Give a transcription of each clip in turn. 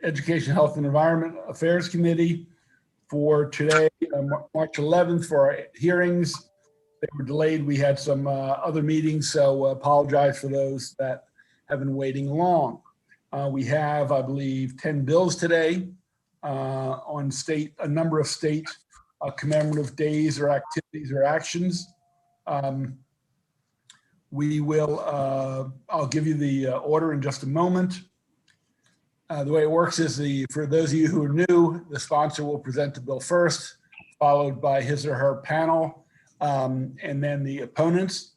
Education, Health, and Environment Affairs Committee for today, March 11th, for our hearings. They were delayed. We had some other meetings, so apologize for those that have been waiting long. We have, I believe, 10 bills today on a number of state commemorative days or activities or actions. We will, I'll give you the order in just a moment. The way it works is for those of you who are new, the sponsor will present the bill first, followed by his or her panel, and then the opponents.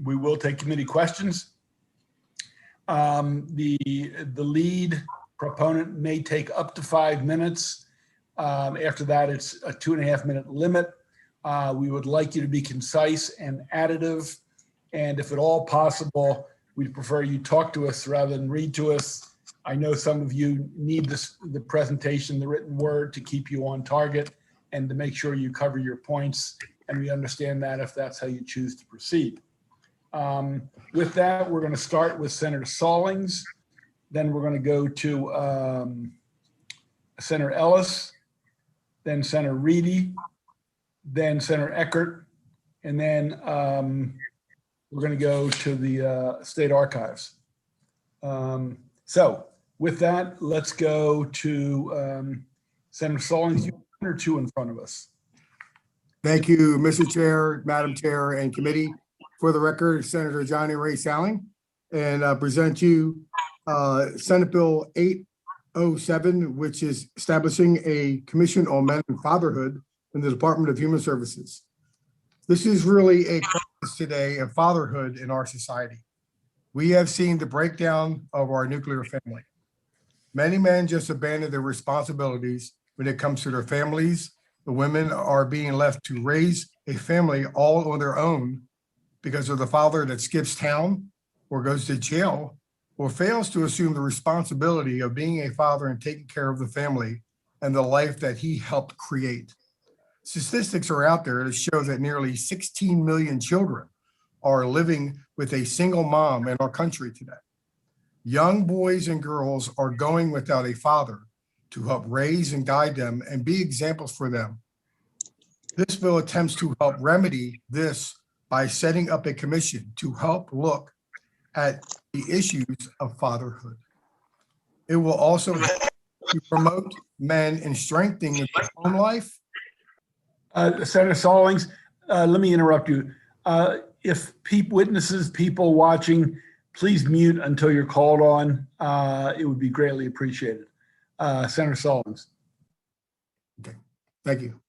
We will take committee questions. The lead proponent may take up to 5 minutes. After that, it's a 2.5 minute limit. We would like you to be concise and additive. And if at all possible, we'd prefer you talk to us rather than read to us. I know some of you need the presentation, the written word, to keep you on target and to make sure you cover your points. And we understand that if that's how you choose to proceed. With that, we're going to start with Senator Stallings. Then we're going to go to Senator Ellis, then Senator Reedy, then Senator Eckert, and then we're going to go to the State Archives. So with that, let's go to Senator Stallings. You have 1 or 2 in front of us. Thank you, Mr. Chair, Madam Chair, and committee. For the record, Senator Johnny Ray Salling, and present you Senate Bill 807, which is establishing a Commission on Men and Fatherhood in the Department of Human Services. This is really a crisis today of fatherhood in our society. We have seen the breakdown of our nuclear family. Many men just abandon their responsibilities when it comes to their families. The women are being left to raise a family all on their own because of the father that skips town or goes to jail or fails to assume the responsibility of being a father and taking care of the family and the life that he helped create. Statistics are out there that show that nearly 16 million children are living with a single mom in our country today. Young boys and girls are going without a father to help raise and guide them and be examples for them. This bill attempts to help remedy this by setting up a commission to help look at the issues of fatherhood. It will also help to promote men in strengthening their home life. Senator Stallings, let me interrupt you. If witnesses, people watching, please mute until you're called on. It would be greatly appreciated. Senator Stallings. Okay, thank you.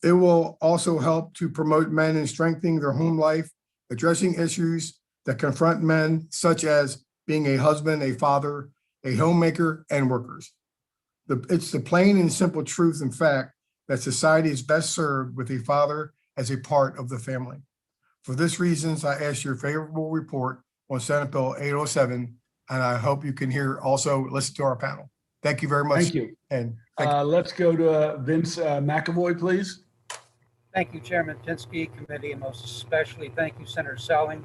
It will also help to promote men in strengthening their home life, addressing issues that confront men, such as being a husband, a father, a homemaker, and workers. It's the plain and simple truth and fact that society is best served with a father as a part of the family. For this reasons, I ask your favorable report on Senate Bill 807, and I hope you can listen to our panel. Thank you very much. Thank you. And let's go to Vince McAvoy, please. Thank you, Chairman Pinsky, committee, and most especially thank you, Senator Salling,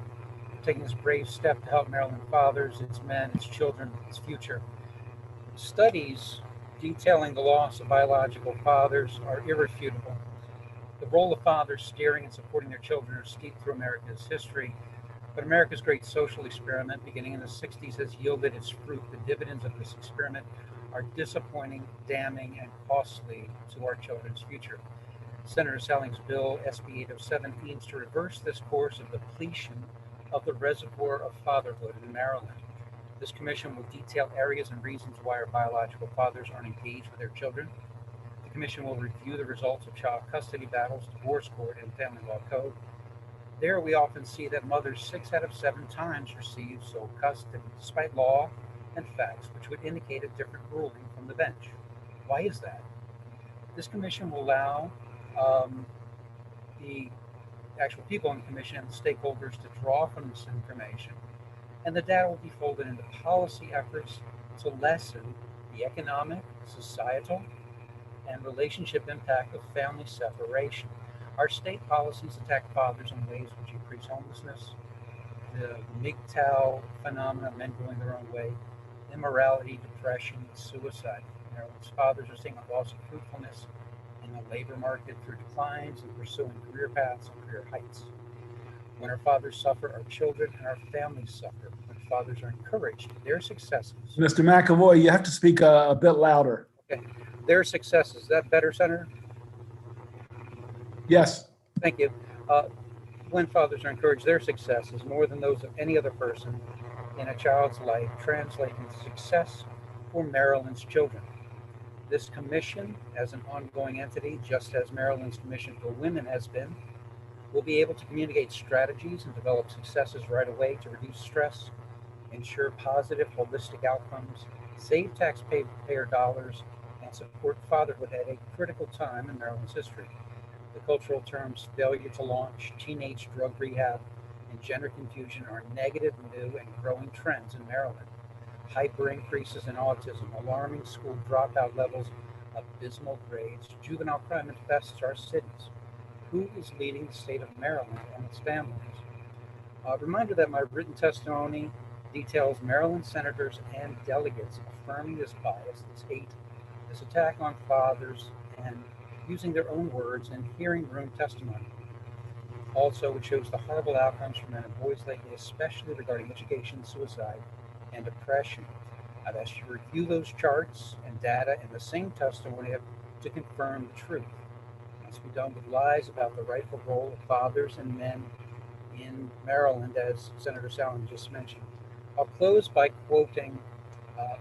for taking this brave step to help Maryland fathers, its men, its children, its future. Studies detailing the loss of biological fathers are irrefutable. The role of fathers steering and supporting their children are steeped through America's history, but America's great social experiment beginning in the 60s has yielded its fruit. The dividends of this experiment are disappointing, damning, and costly to our children's future. Senator Salling's bill, SB 807, aims to reverse this course of depletion of the reservoir of fatherhood in Maryland. This commission will detail areas and reasons why our biological fathers aren't engaged with their children. The commission will review the results of child custody battles, divorce court, and family law code. There we often see that mothers 6 out of 7 times receive sole custody, despite law and facts, which would indicate a different ruling from the bench. Why is that? This commission will allow the actual people on the commission and the stakeholders to draw from this information, and the data will be folded into policy efforts to lessen the economic, societal, and relationship impact of family separation. Our state policies attack fathers in ways which increase homelessness, the MGTOW phenomenon, men going their own way, immorality, depression, and suicide. Maryland's fathers are seeing a loss of fruitfulness in the labor market through declines and pursuing career paths and career heights. When our fathers suffer, our children and our families suffer. When fathers are encouraged, their successes. Mr. McAvoy, you have to speak a bit louder. Okay, their successes. Is that better, Senator? Yes. Thank you. Uh, when fathers are encouraged, their successes more than those of any other person in a child's life translate into success for Maryland's children. This commission, as an ongoing entity, just as Maryland's Commission for Women has been, will be able to communicate strategies and develop successes right away to reduce stress, ensure positive, holistic outcomes, save taxpayer dollars, and support fatherhood at a critical time in Maryland's history. The cultural terms failure to launch, teenage drug rehab, and gender confusion are negative, new, and growing trends in Maryland. Hyper increases in autism, alarming school dropout levels, abysmal grades, juvenile crime infests our cities. Who is leading the state of Maryland and its families? A reminder that my written testimony details Maryland senators and delegates affirming this bias, this hate, this attack on fathers, and using their own words and hearing room testimony. Also, it shows the horrible outcomes for men and boys lately, especially regarding education, suicide, and depression. I've asked you to review those charts and data in the same testimony to confirm the truth. It must be done with lies about the rightful role of fathers and men in Maryland, as Senator Salin just mentioned. I'll close by quoting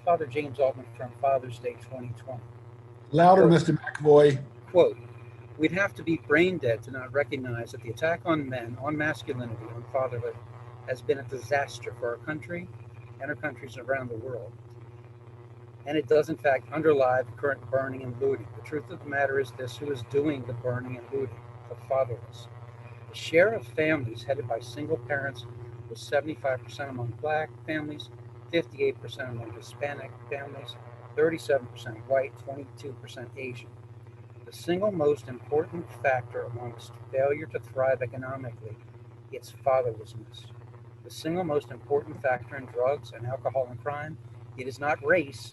Father James Altman from Father's Day 2020. Louder, Quote, Mr. McAvoy. Quote, we'd have to be brain dead to not recognize that the attack on men, on masculinity, on fatherhood has been a disaster for our country and our countries around the world. And it does, in fact, underlie the current burning and looting. The truth of the matter is this: who is doing the burning and looting? The fatherless. The share of families headed by single parents was 75% among Black families, 58% among Hispanic families, 37% white, 22% Asian. The single most important factor amongst failure to thrive economically is fatherlessness. The single most important factor in drugs and alcohol and crime, it is not race,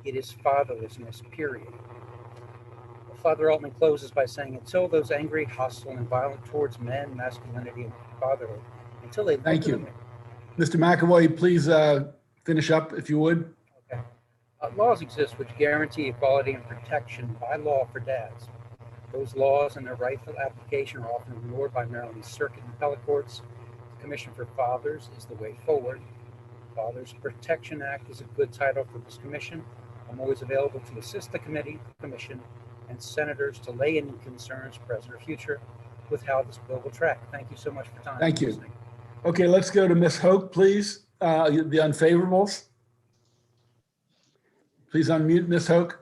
it is fatherlessness, period. Father Altman closes by saying, until those angry, hostile, and violent towards men, masculinity, and fatherhood, until they Thank you. Mr. McAvoy, please finish up if you would. Okay. Laws exist which guarantee equality and protection by law for dads. Those laws and their rightful application are often ignored by Maryland's circuit and appellate courts. The Commission for Fathers is the way forward. Fathers Protection Act is a good title for this commission. I'm always available to assist the committee, the commission, and senators to lay any concerns, present or future, with how this bill will track. Thank you so much for your time. Thank you. Okay, let's go to Ms. Hoke, please. The unfavorables. Please unmute Ms. Hoke.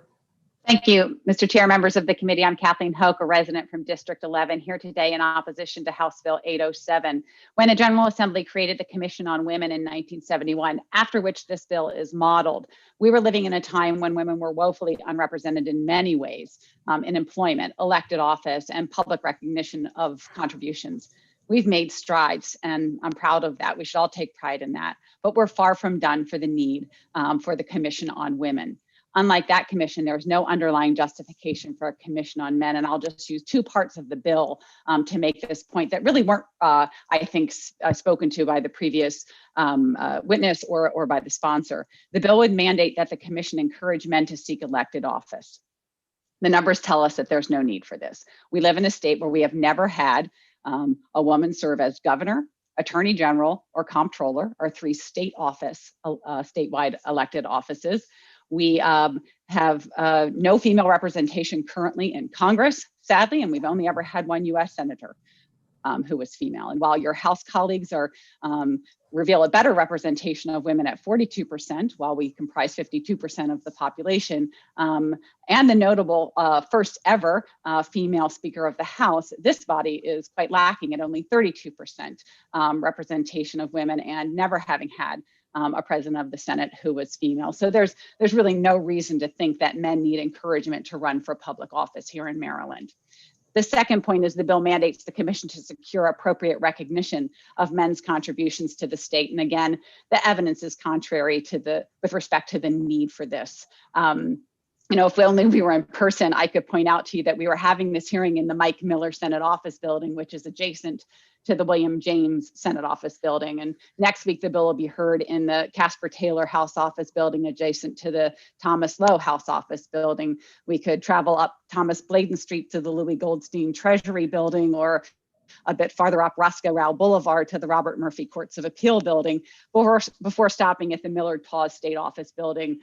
Thank you, Mr. Chair, members of the committee. I'm Kathleen Hoke, a resident from District 11, here today in opposition to House Bill 807, when the General Assembly created the Commission on Women in 1971, after which this bill is modeled. We were living in a time when women were woefully unrepresented in many ways, in employment, elected office, and public recognition of contributions. We've made strides, and I'm proud of that. We should all take pride in that. But we're far from done for the need for the Commission on Women. Unlike that commission, there was no underlying justification for a commission on men. And I'll just use two parts of the bill to make this point that really weren't, I think, spoken to by the previous witness or by the sponsor. The bill would mandate that the commission encourage men to seek elected office. The numbers tell us that there's no need for this. We live in a state where we have never had a woman serve as governor, attorney general, or comptroller, our three statewide elected offices. We have no female representation currently in Congress, sadly, and we've only ever had one US senator who was female. And while your House colleagues reveal a better representation of women at 42%, while we comprise 52% of the population, and the notable first ever female Speaker of the House, this body is quite lacking at only 32% representation of women, and never having had a president of the Senate who was female. So there's really no reason to think that men need encouragement to run for public office here in Maryland. The second point is the bill mandates the commission to secure appropriate recognition of men's contributions to the state. And again, the evidence is contrary to with respect to the need for this. If only we were in person, I could point out to you that we were having this hearing in the Mike Miller Senate Office Building, which is adjacent to the William James Senate Office Building. And next week, the bill will be heard in the Casper Taylor House Office Building, adjacent to the Thomas Lowe House Office Building. We could travel up Thomas Bladen Street to the Louis Goldstein Treasury Building, or a bit farther up Roscoe Rowell Boulevard to the Robert Murphy Courts of Appeal Building before stopping at the Millard Pause State Office Building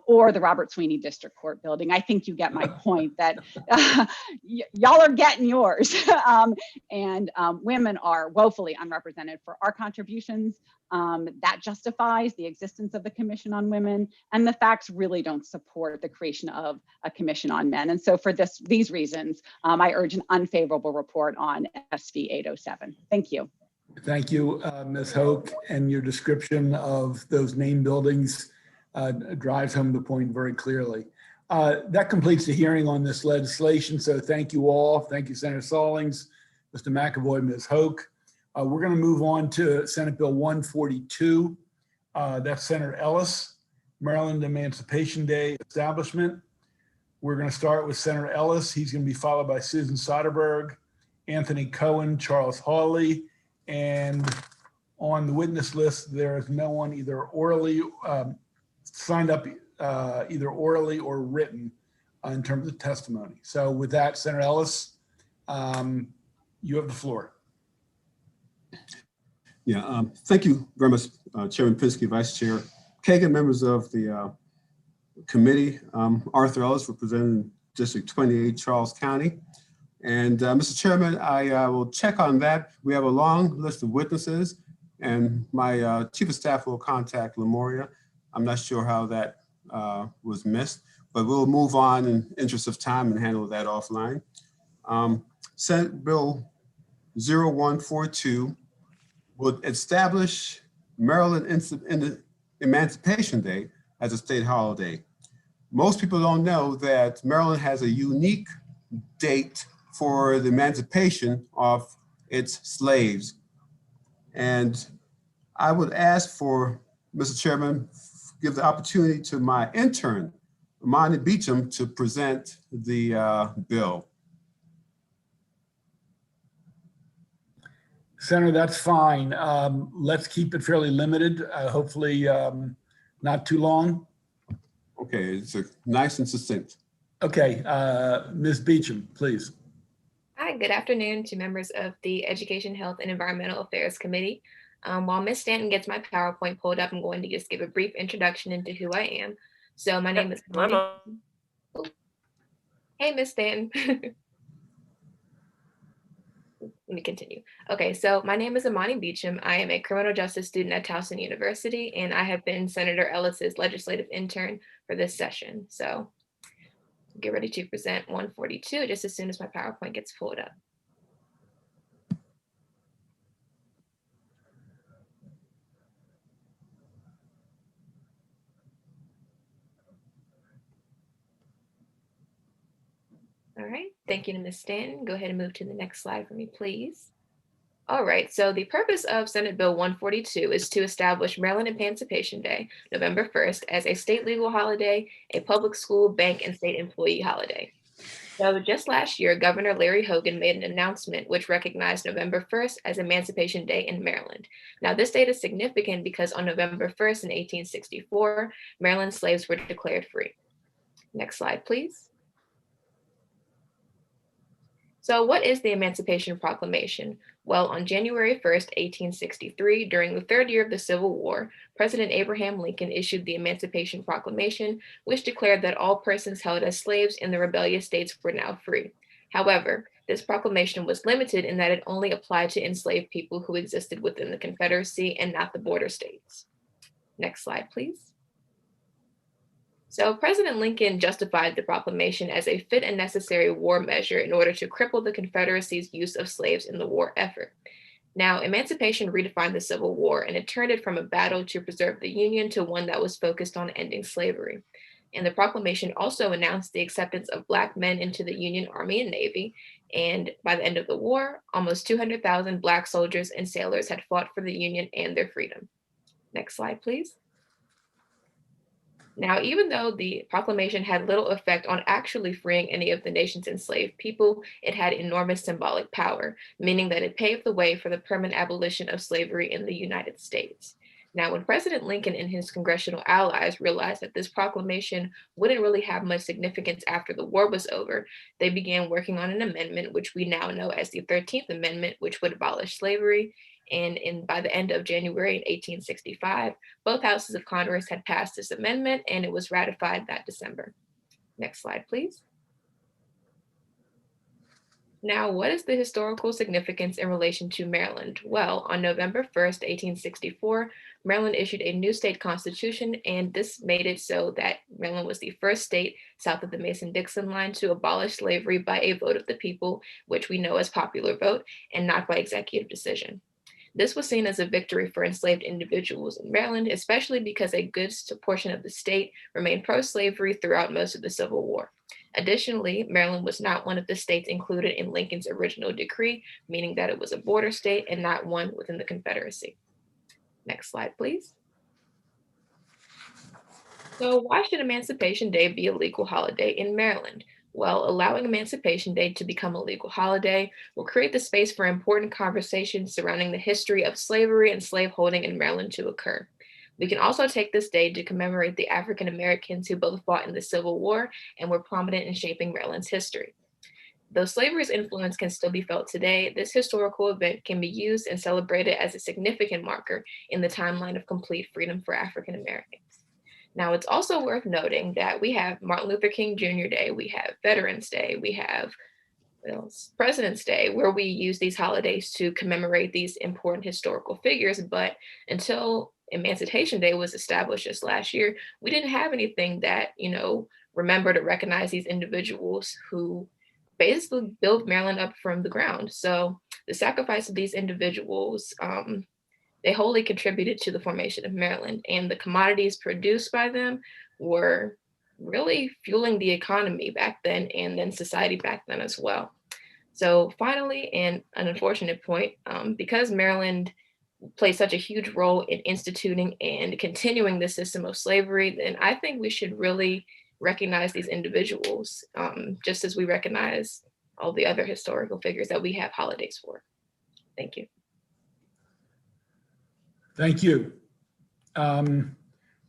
or the Robert Sweeney District Court Building. I think you get my point that y'all are getting yours. And women are woefully unrepresented for our contributions. That justifies the existence of the Commission on Women, and the facts really don't support the creation of a Commission on Men. And so for these reasons, I urge an unfavorable report on SV 807. Thank you. Thank you, Ms. Hoke, and your description of those named buildings drives home the point very clearly. That completes the hearing on this legislation. So thank you all. Thank you, Senator Stallings, Mr. McAvoy, Ms. Hoke. We're going to move on to Senate Bill 142. That's Senator Ellis, Maryland Emancipation Day Establishment. We're going to start with Senator Ellis. He's going to be followed by Susan Soderberg, Anthony Cohen, Charles Hawley, and on the witness list, there is no one either orally signed up, either orally or written in terms of testimony. So with that, Senator Ellis, you have the floor. Yeah, thank you very much, Chairman Pinsky, Vice Chair Kagan, members of the committee. Arthur Ellis, representing District 28, Charles County. And Mr. Chairman, I will check on that. We have a long list of witnesses, and my Chief of Staff will contact Lemuria. I'm not sure how that was missed, but we'll move on in interest of time and handle that offline. Senate Bill 0142 would establish Maryland Emancipation Day as a state holiday. Most people don't know that Maryland has a unique date for the emancipation of its slaves. And I would ask for, Mr. Chairman, give the opportunity to my intern, Amani Beecham, to present the bill. Senator, that's fine. Let's keep it fairly limited, hopefully not too long. Okay, it's nice and succinct. Okay, Ms. Beecham, please. Hi, good afternoon to members of the Education, Health, and Environmental Affairs Committee. While Ms. Stanton gets my PowerPoint pulled up, I'm going to just give a brief introduction into who I am. So my name is Hey, Ms. Stanton. Let me continue. Okay, so my name is Amani Beecham. I am a criminal justice student at Towson University, and I have been Senator Ellis's legislative intern for this session. So get ready to present 142 just as soon as my PowerPoint gets pulled up. All right, thank you to Ms. Stanton. Go ahead and move to the next slide for me, please. All right, so the purpose of Senate Bill 142 is to establish Maryland Emancipation Day, November 1st, as a state legal holiday, a public school, bank, and state employee holiday. So just last year, Governor Larry Hogan made an announcement which recognized November 1st as Emancipation Day in Maryland. Now, this date is significant because on November 1st in 1864, Maryland slaves were declared free. Next slide, please. So what is the Emancipation Proclamation? Well, on January 1st, 1863, during the third year of the Civil War, President Abraham Lincoln issued the Emancipation Proclamation, which declared that all persons held as slaves in the rebellious states were now free. However, this proclamation was limited in that it only applied to enslaved people who existed within the Confederacy and not the border states. Next slide, please. So President Lincoln justified the proclamation as a fit and necessary war measure in order to cripple the Confederacy's use of slaves in the war effort. Now, emancipation redefined the Civil War, and it turned it from a battle to preserve the Union to one that was focused on ending slavery. And the proclamation also announced the acceptance of Black men into the Union Army and Navy. And by the end of the war, almost 200,000 Black soldiers and sailors had fought for the Union and their freedom. Next slide, please. Now, even though the proclamation had little effect on actually freeing any of the nation's enslaved people, it had enormous symbolic power, meaning that it paved the way for the permanent abolition of slavery in the United States. Now, when President Lincoln and his congressional allies realized that this proclamation wouldn't really have much significance after the war was over, they began working on an amendment, which we now know as the 13th Amendment, which would abolish slavery. And by the end of January in 1865, both houses of Congress had passed this amendment and it was ratified that December. Next slide, please. Now, what is the historical significance in relation to Maryland? Well, on November 1st, 1864, Maryland issued a new state constitution, and this made it so that Maryland was the first state south of the Mason-Dixon line to abolish slavery by a vote of the people, which we know as popular vote, and not by executive decision. This was seen as a victory for enslaved individuals in Maryland, especially because a good portion of the state remained pro-slavery throughout most of the Civil War. Additionally, Maryland was not one of the states included in Lincoln's original decree, meaning that it was a border state and not one within the Confederacy. Next slide, please. So why should Emancipation Day be a legal holiday in Maryland? Well, allowing Emancipation Day to become a legal holiday will create the space for important conversations surrounding the history of slavery and slaveholding in Maryland to occur. We can also take this day to commemorate the African Americans who both fought in the Civil War and were prominent in shaping Maryland's history. Though slavery's influence can still be felt today, this historical event can be used and celebrated as a significant marker in the timeline of complete freedom for African Americans. Now, it's also worth noting that we have Martin Luther King Jr. Day, we have Veterans Day, we have President's Day, where we use these holidays to commemorate these important historical figures. But until Emancipation Day was established just last year, we didn't have anything that, remember to recognize these individuals who basically built Maryland up from the ground. So the sacrifice of these individuals, they wholly contributed to the formation of Maryland, and the commodities produced by them were really fueling the economy back then and then society back then as well. So finally, and an unfortunate point, because Maryland played such a huge role in instituting and continuing the system of slavery, then I think we should really recognize these individuals, just as we recognize all the other historical figures that we have holidays for. Thank you. Thank you.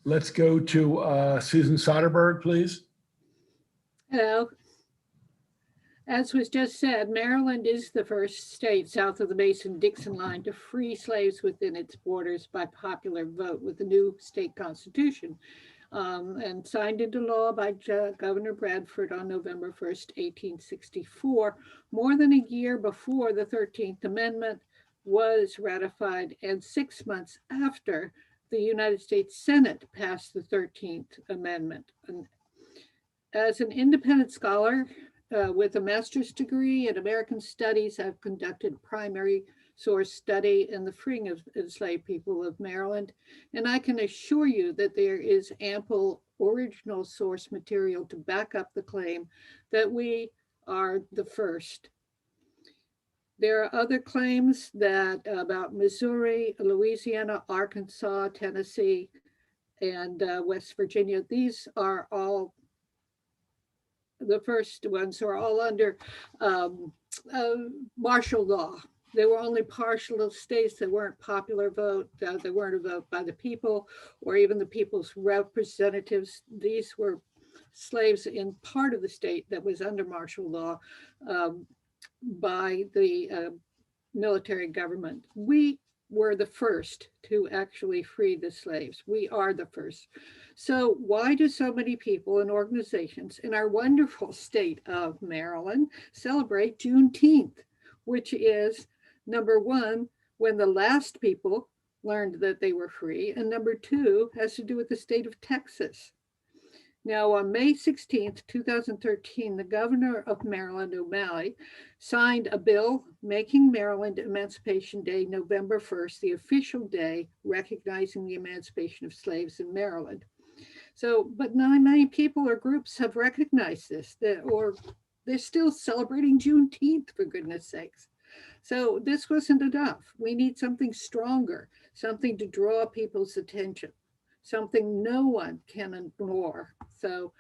Let's go to Susan Soderberg, please. Hello. As was just said, Maryland is the first state south of the Mason-Dixon line to free slaves within its borders by popular vote with the new state constitution, and signed into law by Governor Bradford on November 1st, 1864, more than a year before the 13th Amendment was ratified and 6 months after the United States Senate passed the 13th Amendment. And as an independent scholar with a master's degree in American Studies, I've conducted primary source study in the freeing of enslaved people of Maryland. And I can assure you that there is ample original source material to back up the claim that we are the first. There are other claims that about Missouri, Louisiana, Arkansas, Tennessee, and West Virginia. These are all the first ones are all under martial law. They were only partial states that weren't popular vote, that weren't a vote by the people or even the people's representatives. These were slaves in part of the state that was under martial law by the military government. We were the first to actually free the slaves. We are the first. So why do so many people and organizations in our wonderful state of Maryland celebrate Juneteenth, which is number one, when the last people learned that they were free, and number two has to do with the state of Texas. Now, on May 16th, 2013, the governor of Maryland, O'Malley, signed a bill making Maryland Emancipation Day, November 1st, the official day recognizing the emancipation of slaves in Maryland. So, but not many people or groups have recognized this, or they're still celebrating Juneteenth, for goodness sakes. So this wasn't enough. We need something stronger, something to draw people's attention, something no one can ignore. So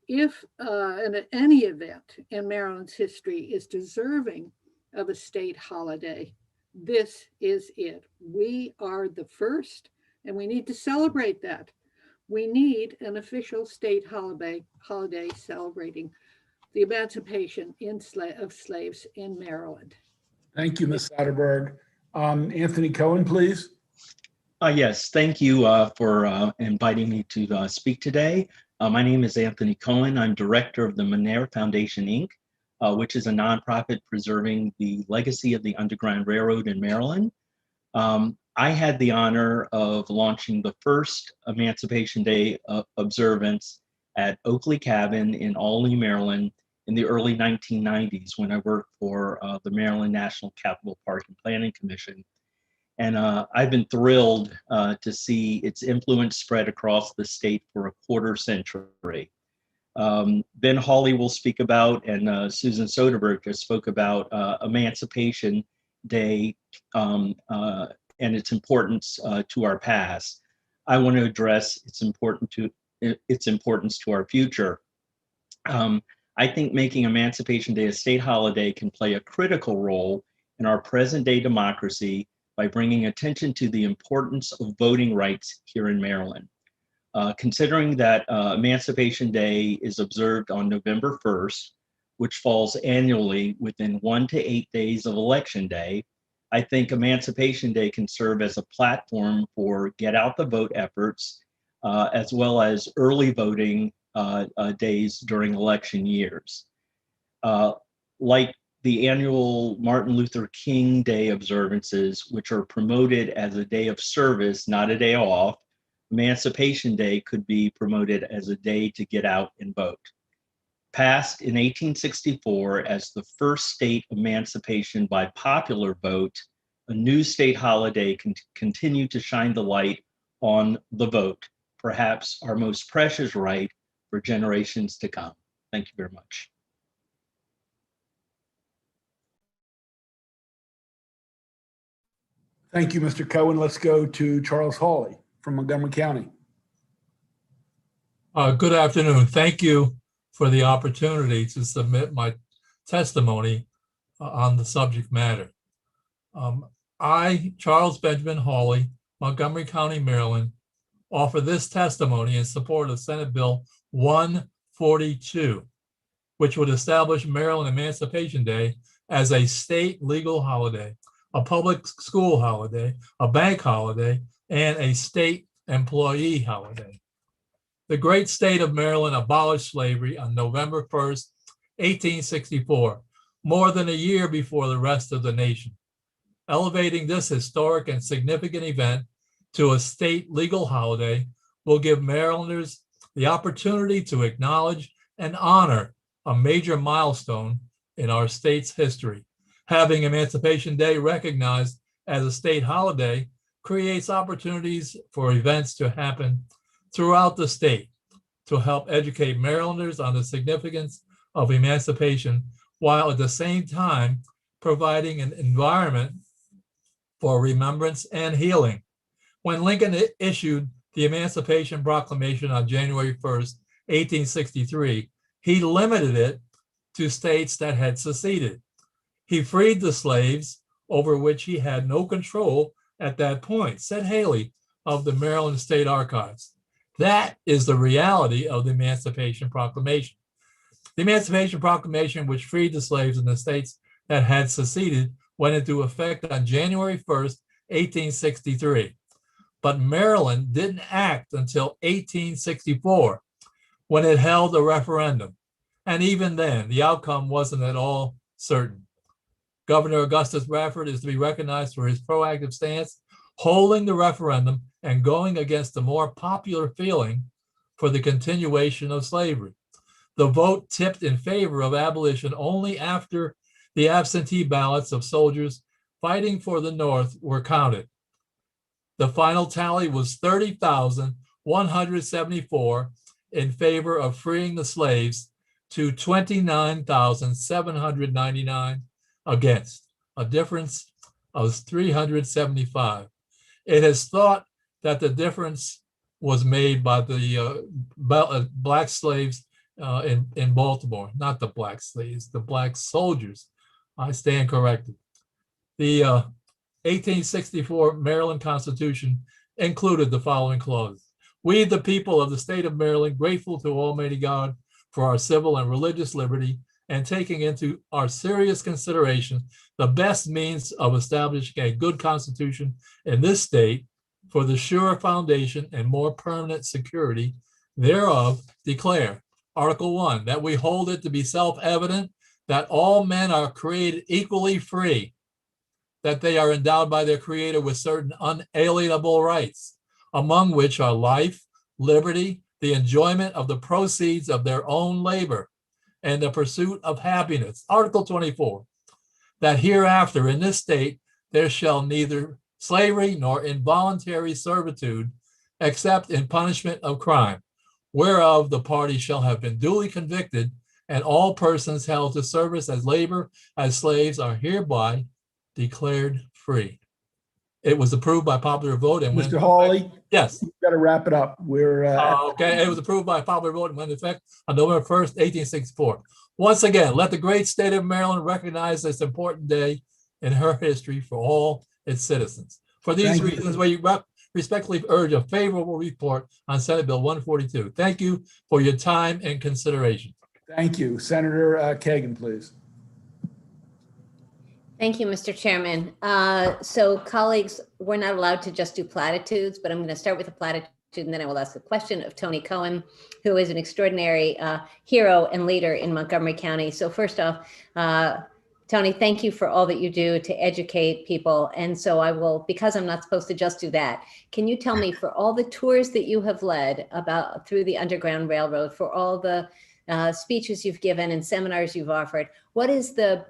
if any event in Maryland's history is deserving of a state holiday, this is it. We are the first, and we need to celebrate that. We need an official state holiday celebrating the emancipation of slaves in Maryland. Thank you, Ms. Satterberg. Anthony Cohen, please. Yes, thank you for inviting me to speak today. My name is Anthony Cohen. I'm director of the Monere Foundation, Inc., which is a nonprofit preserving the legacy of the Underground Railroad in Maryland. I had the honor of launching the first Emancipation Day observance at Oakley Cabin in Albany, Maryland in the early 1990s when I worked for the Maryland National Capital Park and Planning Commission. And I've been thrilled to see its influence spread across the state for a quarter century. Ben Hawley will speak about, and Susan Soderberg just spoke about Emancipation Day and its importance to our past. I want to address its importance to our future. I think making Emancipation Day a state holiday can play a critical role in our present day democracy by bringing attention to the importance of voting rights here in Maryland. Considering that Emancipation Day is observed on November 1st, which falls annually within 1 to 8 days of Election Day, I think Emancipation Day can serve as a platform for get out the vote efforts, as well as early voting days during election years. Like the annual Martin Luther King Day observances, which are promoted as a day of service, not a day off, Emancipation Day could be promoted as a day to get out and vote. Passed in 1864 as the first state emancipation by popular vote, a new state holiday can continue to shine the light on the vote, perhaps our most precious right for generations to come. Thank you very much. Thank you, Mr. Cohen. Let's go to Charles Hawley from Montgomery County. Good afternoon. Thank you for the opportunity to submit my testimony on the subject matter. I, Charles Benjamin Hawley, Montgomery County, Maryland, offer this testimony in support of Senate Bill 142, which would establish Maryland Emancipation Day as a state legal holiday, a public school holiday, a bank holiday, and a state employee holiday. The great state of Maryland abolished slavery on November 1st, 1864, more than a year before the rest of the nation. Elevating this historic and significant event to a state legal holiday will give Marylanders the opportunity to acknowledge and honor a major milestone in our state's history. Having Emancipation Day recognized as a state holiday creates opportunities for events to happen throughout the state to help educate Marylanders on the significance of emancipation, while at the same time providing an environment for remembrance and healing. When Lincoln issued the Emancipation Proclamation on January 1st, 1863, he limited it to states that had seceded. He freed the slaves over which he had no control at that point, said Haley of the Maryland State Archives. That is the reality of the Emancipation Proclamation. The Emancipation Proclamation, which freed the slaves in the states that had seceded, went into effect on January 1st, 1863. But Maryland didn't act until 1864, when it held a referendum. And even then, the outcome wasn't at all certain. Governor Augustus Bradford is to be recognized for his proactive stance, holding the referendum and going against the more popular feeling for the continuation of slavery. The vote tipped in favor of abolition only after the absentee ballots of soldiers fighting for the North were counted. The final tally was 30,174 in favor of freeing the slaves to 29,799 against, a difference of 375. It has thought that the difference was made by the black slaves in Baltimore, not the black slaves, the black soldiers. I stand corrected. The 1864 Maryland Constitution included the following clauses. We, the people of the state of Maryland, grateful to Almighty God for our civil and religious liberty and taking into our serious consideration the best means of establishing a good constitution in this state for the sure foundation and more permanent security thereof, declare, Article 1, that we hold it to be self-evident that all men are created equally free, that they are endowed by their Creator with certain unalienable rights, among which are life, liberty, the enjoyment of the proceeds of their own labor, and the pursuit of happiness. Article 24, that hereafter in this state there shall neither slavery nor involuntary servitude, except in punishment of crime, whereof the party shall have been duly convicted, and all persons held to service as labor as slaves are hereby declared free. It was approved by popular vote and went. Mr. Hawley, Yes. you've got to wrap it up. We're Okay. It was approved by popular vote and went into effect on November 1st, 1864. Once again, let the great state of Maryland recognize this important day in her history for all its citizens. For these Thank you. reasons, we respectfully urge a favorable report on Senate Bill 142. Thank you for your time and consideration. Thank you. Senator Kagan, please. Thank you, Mr. Chairman. So colleagues, we're not allowed to just do platitudes, but I'm going to start with a platitude and then I will ask a question of Tony Cohen, who is an extraordinary hero and leader in Montgomery County. So first off, Tony, thank you for all that you do to educate people. And so I will, because I'm not supposed to just do that, can you tell me, for all the tours that you have led about through the Underground Railroad, for all the speeches you've given and seminars you've offered, what are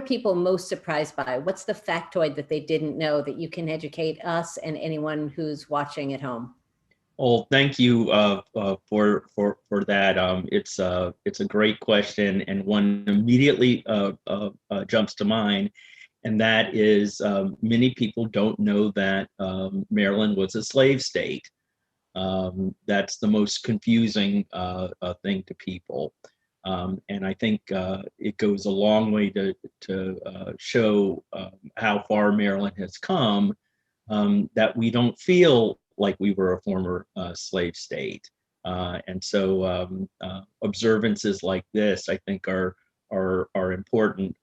people most surprised by? What's the factoid that they didn't know that you can educate us and anyone who's watching at home? Well, thank you for that. It's a great question, and one immediately jumps to mind, and that is many people don't know that Maryland was a slave state. That's the most confusing thing to people. And I think it goes a long way to show how far Maryland has come, that we don't feel like we were a former slave state. And so observances like this, I think, are important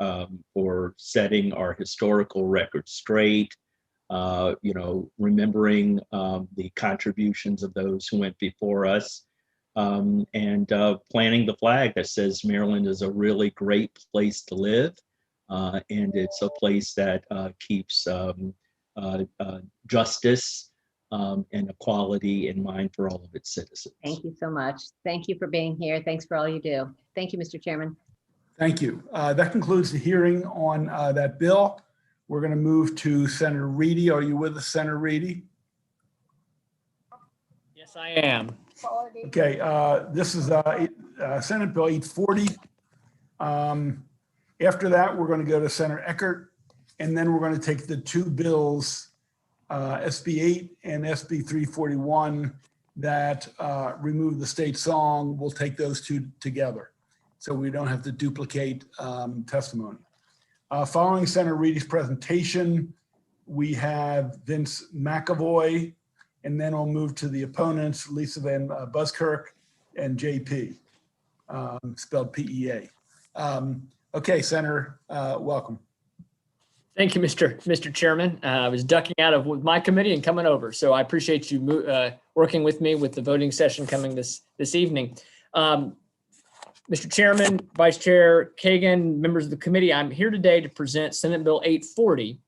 for setting our historical record straight, remembering the contributions of those who went before us. And planting the flag that says Maryland is a really great place to live, and it's a place that keeps justice and equality in mind for all of its citizens. Thank you so much. Thank you for being here. Thanks for all you do. Thank you, Mr. Chairman. Thank you. That concludes the hearing on that bill. We're going to move to Senator Reedy. Are you with us, Senator Reedy? Yes, I am. Okay, this is Senate Bill 840. After that, we're going to go to Senator Eckert, and then we're going to take the two bills, SB 8 and SB 341, that remove the state song. We'll take those two together, so we don't have to duplicate testimony. Following Senator Reedy's presentation, we have Vince McAvoy, and then we'll move to the opponents, Lisa Van Buskirk and JP, spelled PEA. Okay, Senator, welcome. Thank you, Mr. Chairman. I was ducking out of my committee and coming over, so I appreciate you working with me with the voting session coming this evening. Mr. Chairman, Vice Chair Kagan, members of the committee, I'm here today to present Senate Bill 840,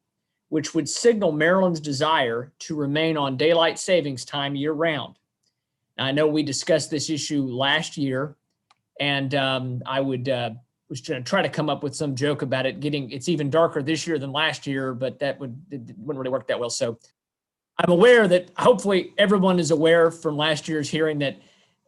which would signal Maryland's desire to remain on daylight savings time year-round. I know we discussed this issue last year, and I was going to try to come up with some joke about it's even darker this year than last year, but it wouldn't really work that well. So I'm aware that hopefully everyone is aware from last year's hearing that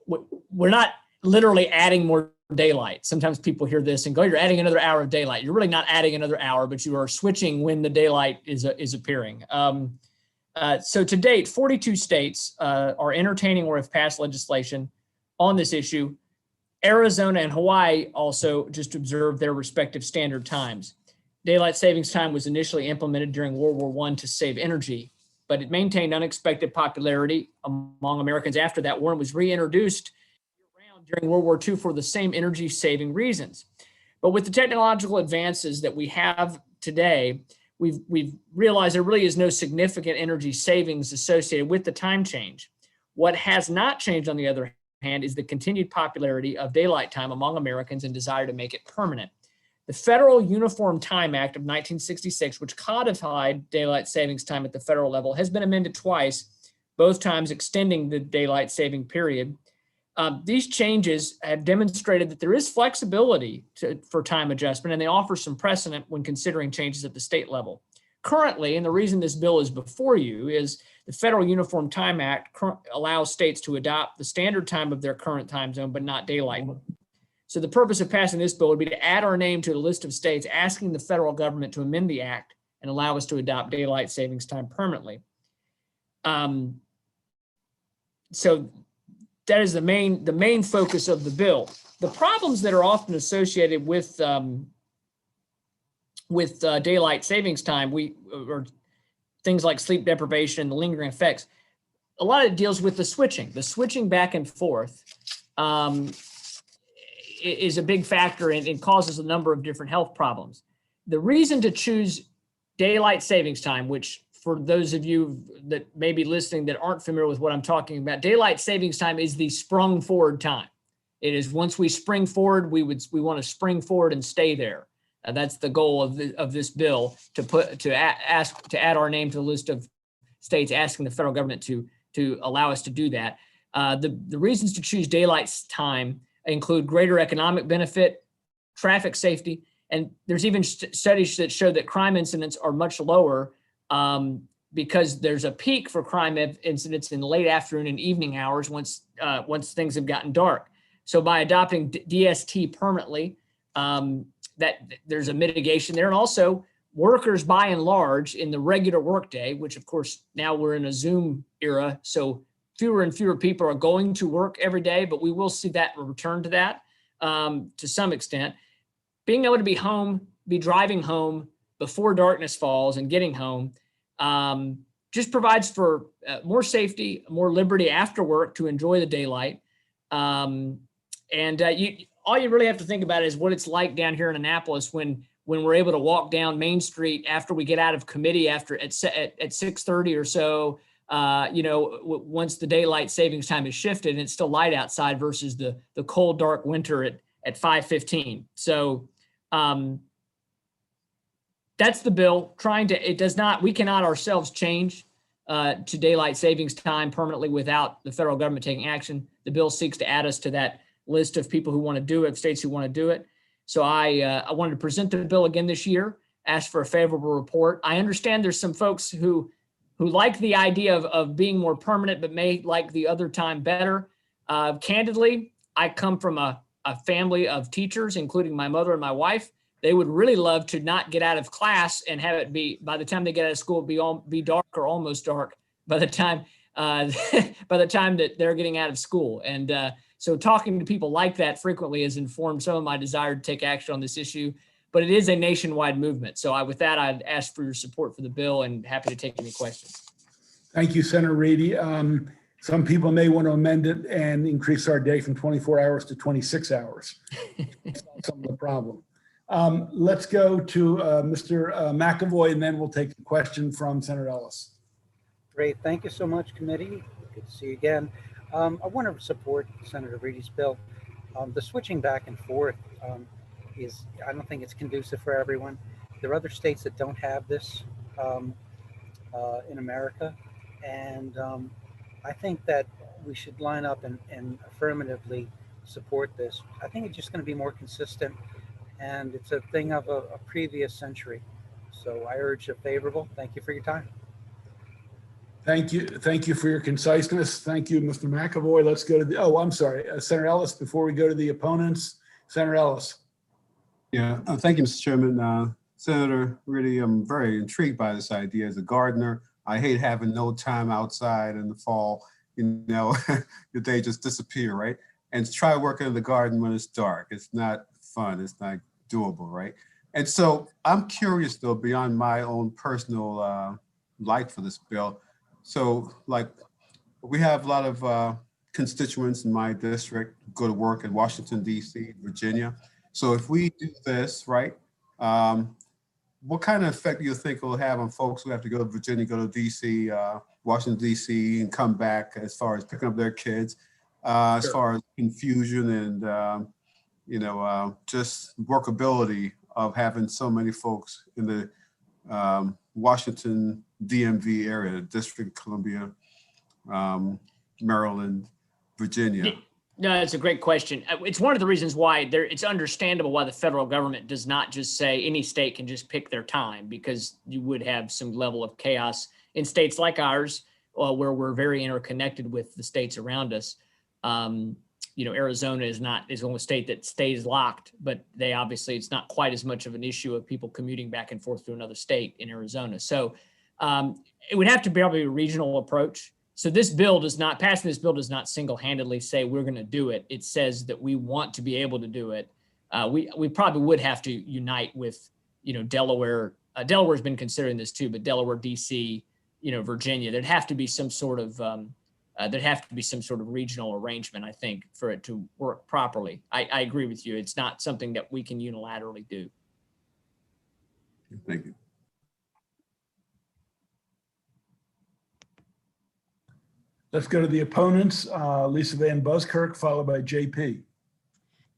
we're not literally adding more daylight. Sometimes people hear this and go, you're adding another hour of daylight. You're really not adding another hour, but you are switching when the daylight is appearing. So to date, 42 states are entertaining or have passed legislation on this issue. Arizona and Hawaii also just observed their respective standard times. Daylight savings time was initially implemented during World War I to save energy, but it maintained unexpected popularity among Americans after that war and was reintroduced during World War II for the same energy saving reasons. But with the technological advances that we have today, we've realized there really is no significant energy savings associated with the time change. What has not changed, on the other hand, is the continued popularity of daylight time among Americans and desire to make it permanent. The Federal Uniform Time Act of 1966, which codified daylight savings time at the federal level, has been amended twice, both times extending the daylight saving period. These changes have demonstrated that there is flexibility for time adjustment, and they offer some precedent when considering changes at the state level. Currently, and the reason this bill is before you, is the Federal Uniform Time Act allows states to adopt the standard time of their current time zone, but not daylight. So the purpose of passing this bill would be to add our name to a list of states asking the federal government to amend the act and allow us to adopt daylight savings time permanently. So that is the main focus of the bill. The problems that are often associated with daylight savings time, or things like sleep deprivation and the lingering effects, a lot of it deals with the switching back and forth is a big factor, and it causes a number of different health problems. The reason to choose daylight savings time, which for those of you that may be listening that aren't familiar with what I'm talking about, daylight savings time is the sprung forward time. It is once we spring forward, we want to spring forward and stay there. That's the goal of this bill, to add our name to the list of states asking the federal government to allow us to do that. The reasons to choose daylight time include greater economic benefit, traffic safety, and there's even studies that show that crime incidents are much lower because there's a peak for crime incidents in the late afternoon and evening hours once things have gotten dark. So by adopting DST permanently, that there's a mitigation there. And also workers by and large in the regular workday, which of course now we're in a Zoom era, so fewer and fewer people are going to work every day, but we will see that return to that to some extent. Being able to be driving home before darkness falls and getting home just provides for more safety, more liberty after work to enjoy the daylight. All you really have to think about is what it's like down here in Annapolis when we're able to walk down Main Street after we get out of committee at 6:30 or so. Once the daylight savings time is shifted and it's still light outside versus the cold, dark winter at 5:15. So that's the bill. We cannot ourselves change to daylight savings time permanently without the federal government taking action. The bill seeks to add us to that list of people who want to do it, states who want to do it. So I wanted to present the bill again this year, ask for a favorable report. I understand there's some folks who like the idea of being more permanent, but may like the other time better. Candidly, I come from a family of teachers, including my mother and my wife. They would really love to not get out of class and have it be, by the time they get out of school, be dark or almost dark by the time that they're getting out of school. And so talking to people like that frequently has informed some of my desire to take action on this issue. But it is a nationwide movement. So with that, I'd ask for your support for the bill and happy to take any questions. Thank you, Senator Reedy. Some people may want to amend it and increase our day from 24 hours to 26 hours. Some of the problem. Let's go to Mr. McAvoy, and then we'll take a question from Senator Ellis. Great. Thank you so much, committee. Good to see you again. I want to support Senator Reedy's bill. The switching back and forth I don't think it's conducive for everyone. There are other states that don't have this in America. And I think that we should line up and affirmatively support this. I think it's just going to be more consistent, and it's a thing of a previous century. So I urge a favorable. Thank you for your time. Thank you. Thank you for your conciseness. Thank you, Mr. McAvoy. Let's go to the, oh, I'm sorry, Senator Ellis, before we go to the opponents, Senator Ellis. Yeah, thank you, Mr. Chairman. Senator, really, I'm very intrigued by this idea. As a gardener, I hate having no time outside in the fall. You know, the day just disappear, right? And to try working in the garden when it's dark, it's not fun. It's not doable, right? And so I'm curious, though, beyond my own personal like for this bill. So, like, we have a lot of constituents in my district go to work in Washington, D.C., Virginia. So if we do this, right, what kind of effect do you think it will have on folks who have to go to Virginia, go to D.C., Washington, D.C., and come back as far as picking up their kids, as far as confusion and, you know, just workability of having so many folks in the Washington DMV area, District of Columbia, Maryland, Virginia? No, it's a great question. It's one of the reasons why it's understandable why the federal government does not just say any state can just pick their time, because you would have some level of chaos in states like ours, where we're very interconnected with the states around us. You know, Arizona is the only state that stays locked, but they obviously, it's not quite as much of an issue of people commuting back and forth to another state in Arizona. So it would have to be probably a regional approach. So this bill does not, passing this bill does not single-handedly say we're going to do it. It says that we want to be able to do it. We probably would have to unite with, you know, Delaware. Delaware's been considering this too, but Delaware, DC, you know, Virginia. There'd have to be some sort of regional arrangement, I think, for it to work properly. I agree with you. It's not something that we can unilaterally do. Thank you. Let's go to the opponents. Lisa Van Buskirk, followed by JP.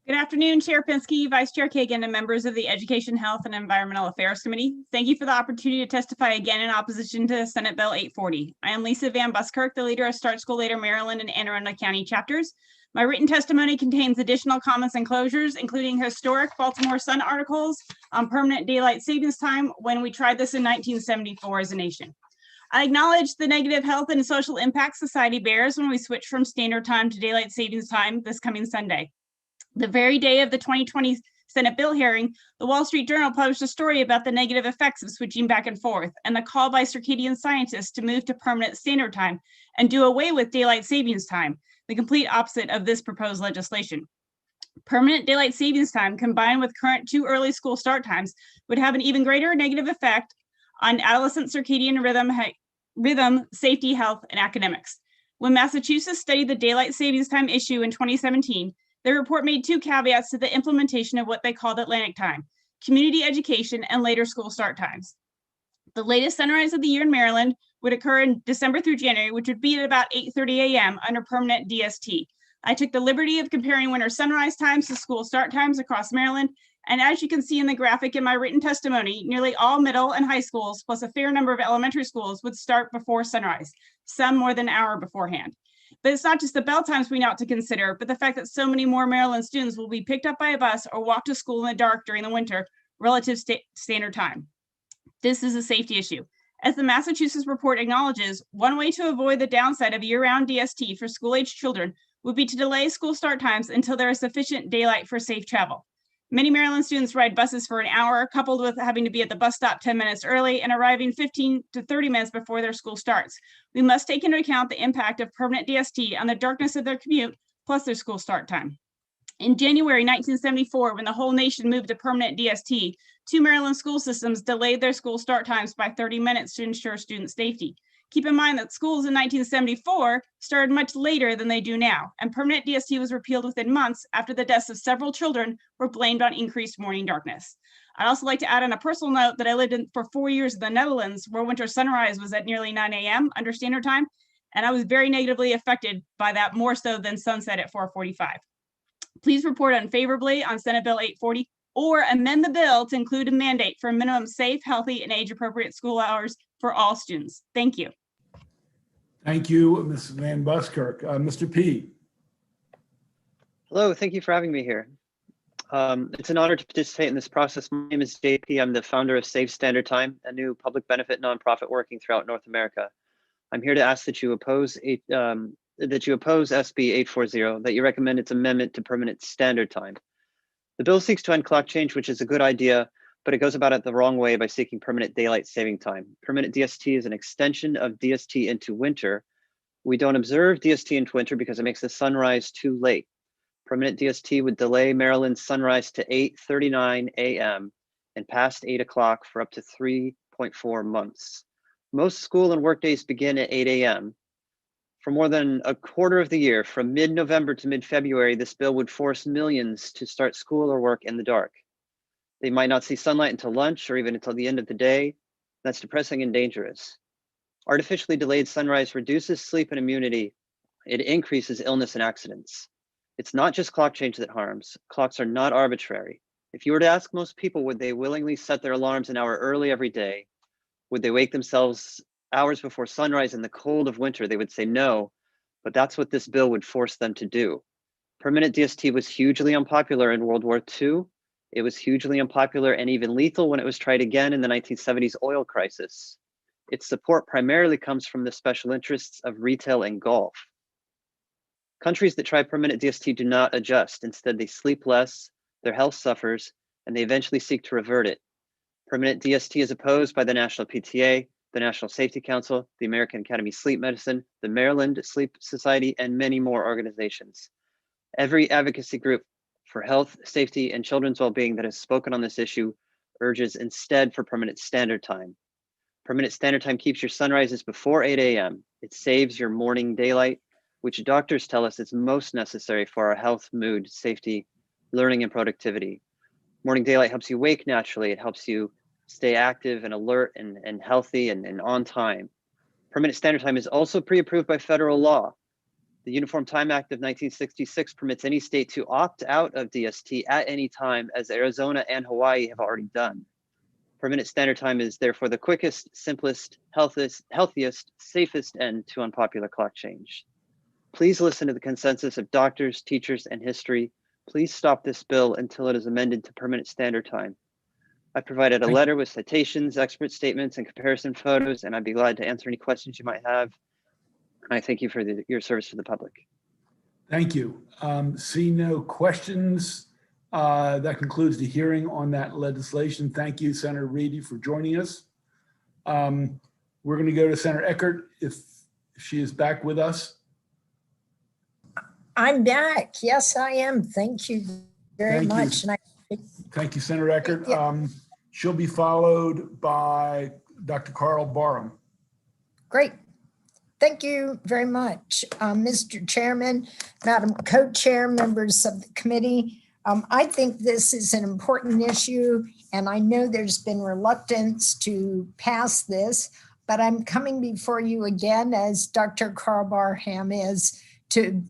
Good afternoon, Chair Pinsky, Vice Chair Kagan, and members of the Education, Health, and Environmental Affairs Committee. Thank you for the opportunity to testify again in opposition to Senate Bill 840. I am Lisa Van Buskirk, the leader of Start School Later Maryland and Anne Arundel County chapters. My written testimony contains additional comments and closures, including historic Baltimore Sun articles on permanent daylight savings time when we tried this in 1974 as a nation. I acknowledge the negative health and social impact society bears when we switch from standard time to daylight savings time this coming Sunday. The very day of the 2020 Senate bill hearing, the Wall Street Journal published a story about the negative effects of switching back and forth and the call by circadian scientists to move to permanent standard time and do away with daylight savings time, the complete opposite of this proposed legislation. Permanent daylight savings time combined with current too early school start times would have an even greater negative effect on adolescent circadian rhythm, safety, health, and academics. When Massachusetts studied the daylight savings time issue in 2017, their report made two caveats to the implementation of what they called Atlantic time: community education and later school start times. The latest sunrise of the year in Maryland would occur in December through January, which would be at about 8:30 a.m. under permanent DST. I took the liberty of comparing winter sunrise times to school start times across Maryland. And as you can see in the graphic in my written testimony, nearly all middle and high schools, plus a fair number of elementary schools, would start before sunrise, some more than an hour beforehand. But it's not just the bell times we need to consider, but the fact that so many more Maryland students will be picked up by a bus or walk to school in the dark during the winter relative standard time. This is a safety issue. As the Massachusetts report acknowledges, one way to avoid the downside of year-round DST for school-age children would be to delay school start times until there is sufficient daylight for safe travel. Many Maryland students ride buses for an hour, coupled with having to be at the bus stop 10 minutes early and arriving 15 to 30 minutes before their school starts. We must take into account the impact of permanent DST on the darkness of their commute, plus their school start time. In January 1974, when the whole nation moved to permanent DST, two Maryland school systems delayed their school start times by 30 minutes to ensure student safety. Keep in mind that schools in 1974 started much later than they do now, and permanent DST was repealed within months after the deaths of several children were blamed on increased morning darkness. I'd also like to add on a personal note that I lived for 4 years in the Netherlands, where winter sunrise was at nearly 9 a.m. under standard time, and I was very negatively affected by that, more so than sunset at 4:45. Please report unfavorably on Senate Bill 840 or amend the bill to include a mandate for minimum safe, healthy, and age-appropriate school hours for all students. Thank you. Thank you, Ms. Van Buskirk. Mr. P. Hello, thank you for having me here. It's an honor to participate in this process. My name is JP. I'm the founder of Save Standard Time, a new public benefit nonprofit working throughout North America. I'm here to ask that you oppose SB 840, that you recommend its amendment to permanent standard time. The bill seeks to end clock change, which is a good idea, but it goes about it the wrong way by seeking permanent daylight saving time. Permanent DST is an extension of DST into winter. We don't observe DST into winter because it makes the sunrise too late. Permanent DST would delay Maryland's sunrise to 8:39 a.m. and past 8 o'clock for up to 3.4 months. Most school and work days begin at 8 a.m. For more than a quarter of the year, from mid-November to mid-February, this bill would force millions to start school or work in the dark. They might not see sunlight until lunch or even until the end of the day. That's depressing and dangerous. Artificially delayed sunrise reduces sleep and immunity. It increases illness and accidents. It's not just clock change that harms. Clocks are not arbitrary. If you were to ask most people, would they willingly set their alarms an hour early every day? Would they wake themselves hours before sunrise in the cold of winter? They would say no, but that's what this bill would force them to do. Permanent DST was hugely unpopular in World War II. It was hugely unpopular and even lethal when it was tried again in the 1970s oil crisis. Its support primarily comes from the special interests of retail and golf. Countries that try permanent DST do not adjust. Instead, they sleep less, their health suffers, and they eventually seek to revert it. Permanent DST is opposed by the National PTA, the National Safety Council, the American Academy of Sleep Medicine, the Maryland Sleep Society, and many more organizations. Every advocacy group for health, safety, and children's well-being that has spoken on this issue urges instead for permanent standard time. Permanent standard time keeps your sunrises before 8 a.m. It saves your morning daylight, which doctors tell us is most necessary for our health, mood, safety, learning, and productivity. Morning daylight helps you wake naturally. It helps you stay active and alert and healthy and on time. Permanent standard time is also pre-approved by federal law. The Uniform Time Act of 1966 permits any state to opt out of DST at any time, as Arizona and Hawaii have already done. Permanent standard time is therefore the quickest, simplest, healthiest, safest end to unpopular clock change. Please listen to the consensus of doctors, teachers, and history. Please stop this bill until it is amended to permanent standard time. I provided a letter with citations, expert statements, and comparison photos, and I'd be glad to answer any questions you might have. And I thank you for your service to the public. Thank you. See no questions. That concludes the hearing on that legislation. Thank you, Senator Reedy, for joining us. We're going to go to Senator Eckert if she is back with us. I'm back. Yes, I am. Thank you very much. And Thank you, Senator Eckert. She'll be followed by Dr. Carl Barham. Great. Thank you very much, Mr. Chairman, Madam Co-Chair, members of the committee. I think this is an important issue, and I know there's been reluctance to pass this, but I'm coming before you again, as Dr. Carl Barham is,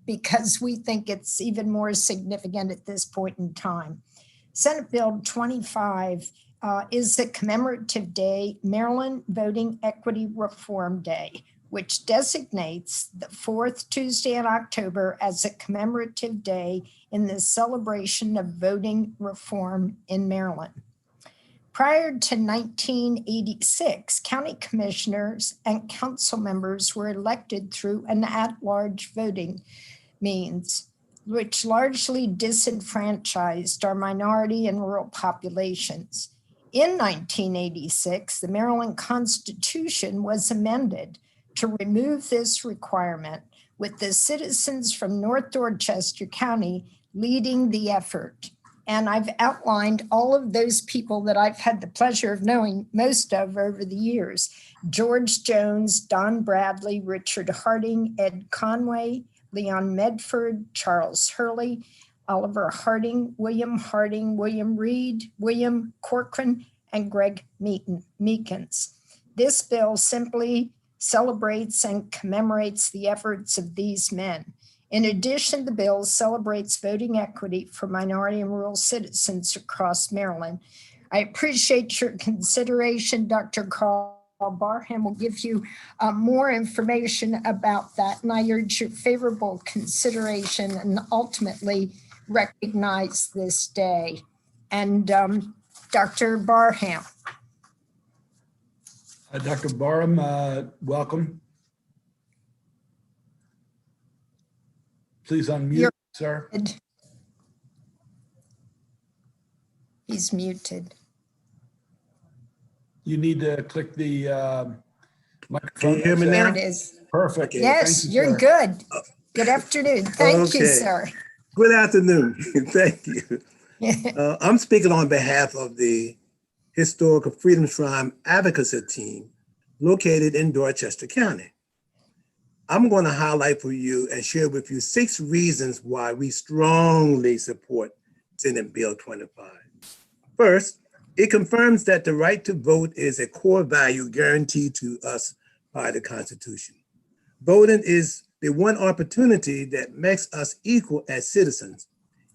because we think it's even more significant at this point in time. Senate Bill 25 is the commemorative day, Maryland Voting Equity Reform Day, which designates the fourth Tuesday in October as a commemorative day in the celebration of voting reform in Maryland. Prior to 1986, county commissioners and council members were elected through an at-large voting means, which largely disenfranchised our minority and rural populations. In 1986, the Maryland Constitution was amended to remove this requirement, with the citizens from North Dorchester County leading the effort. And I've outlined all of those people that I've had the pleasure of knowing most of over the years: George Jones, Don Bradley, Richard Harding, Ed Conway, Leon Medford, Charles Hurley, Oliver Harding, William Reed, William Corcoran, and Greg Meekins. This bill simply celebrates and commemorates the efforts of these men. In addition, the bill celebrates voting equity for minority and rural citizens across Maryland. I appreciate your consideration. Dr. Carl Barham will give you more information about that, and I urge your favorable consideration and ultimately recognize this day. And Dr. Barham. Dr. Barham, welcome. Please unmute, You're- sir. He's muted. You need to click the Can microphone. you hear me There now? it is. Perfect. Okay. Yes, Thank you, you're sir. good. Good afternoon. Thank you, Okay. sir. Good afternoon. Thank you. I'm speaking on behalf of the Historical Freedom Shrine Advocacy Team located in Dorchester County. I'm going to highlight for you and share with you 6 reasons why we strongly support Senate Bill 25. First, it confirms that the right to vote is a core value guaranteed to us by the Constitution. Voting is the one opportunity that makes us equal as citizens.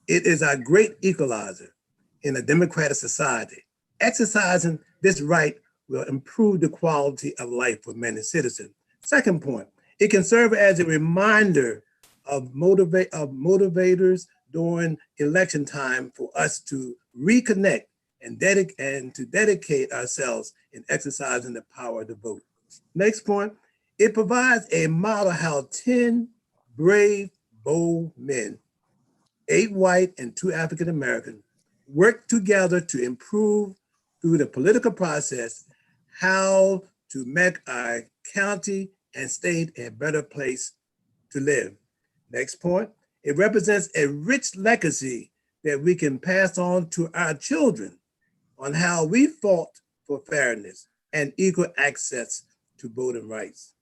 It is our great equalizer in a democratic society. Exercising this right will improve the quality of life for many citizens. Second point, it can serve as a reminder of motivators during election time for us to reconnect and dedicate ourselves in exercising the power to vote. Next point, it provides a model how 10 brave, bold men, 8 white and 2 African American, work together to improve through the political process how to make our county and state a better place to live. Next point, it represents a rich legacy that we can pass on to our children on how we fought for fairness and equal access to voting rights.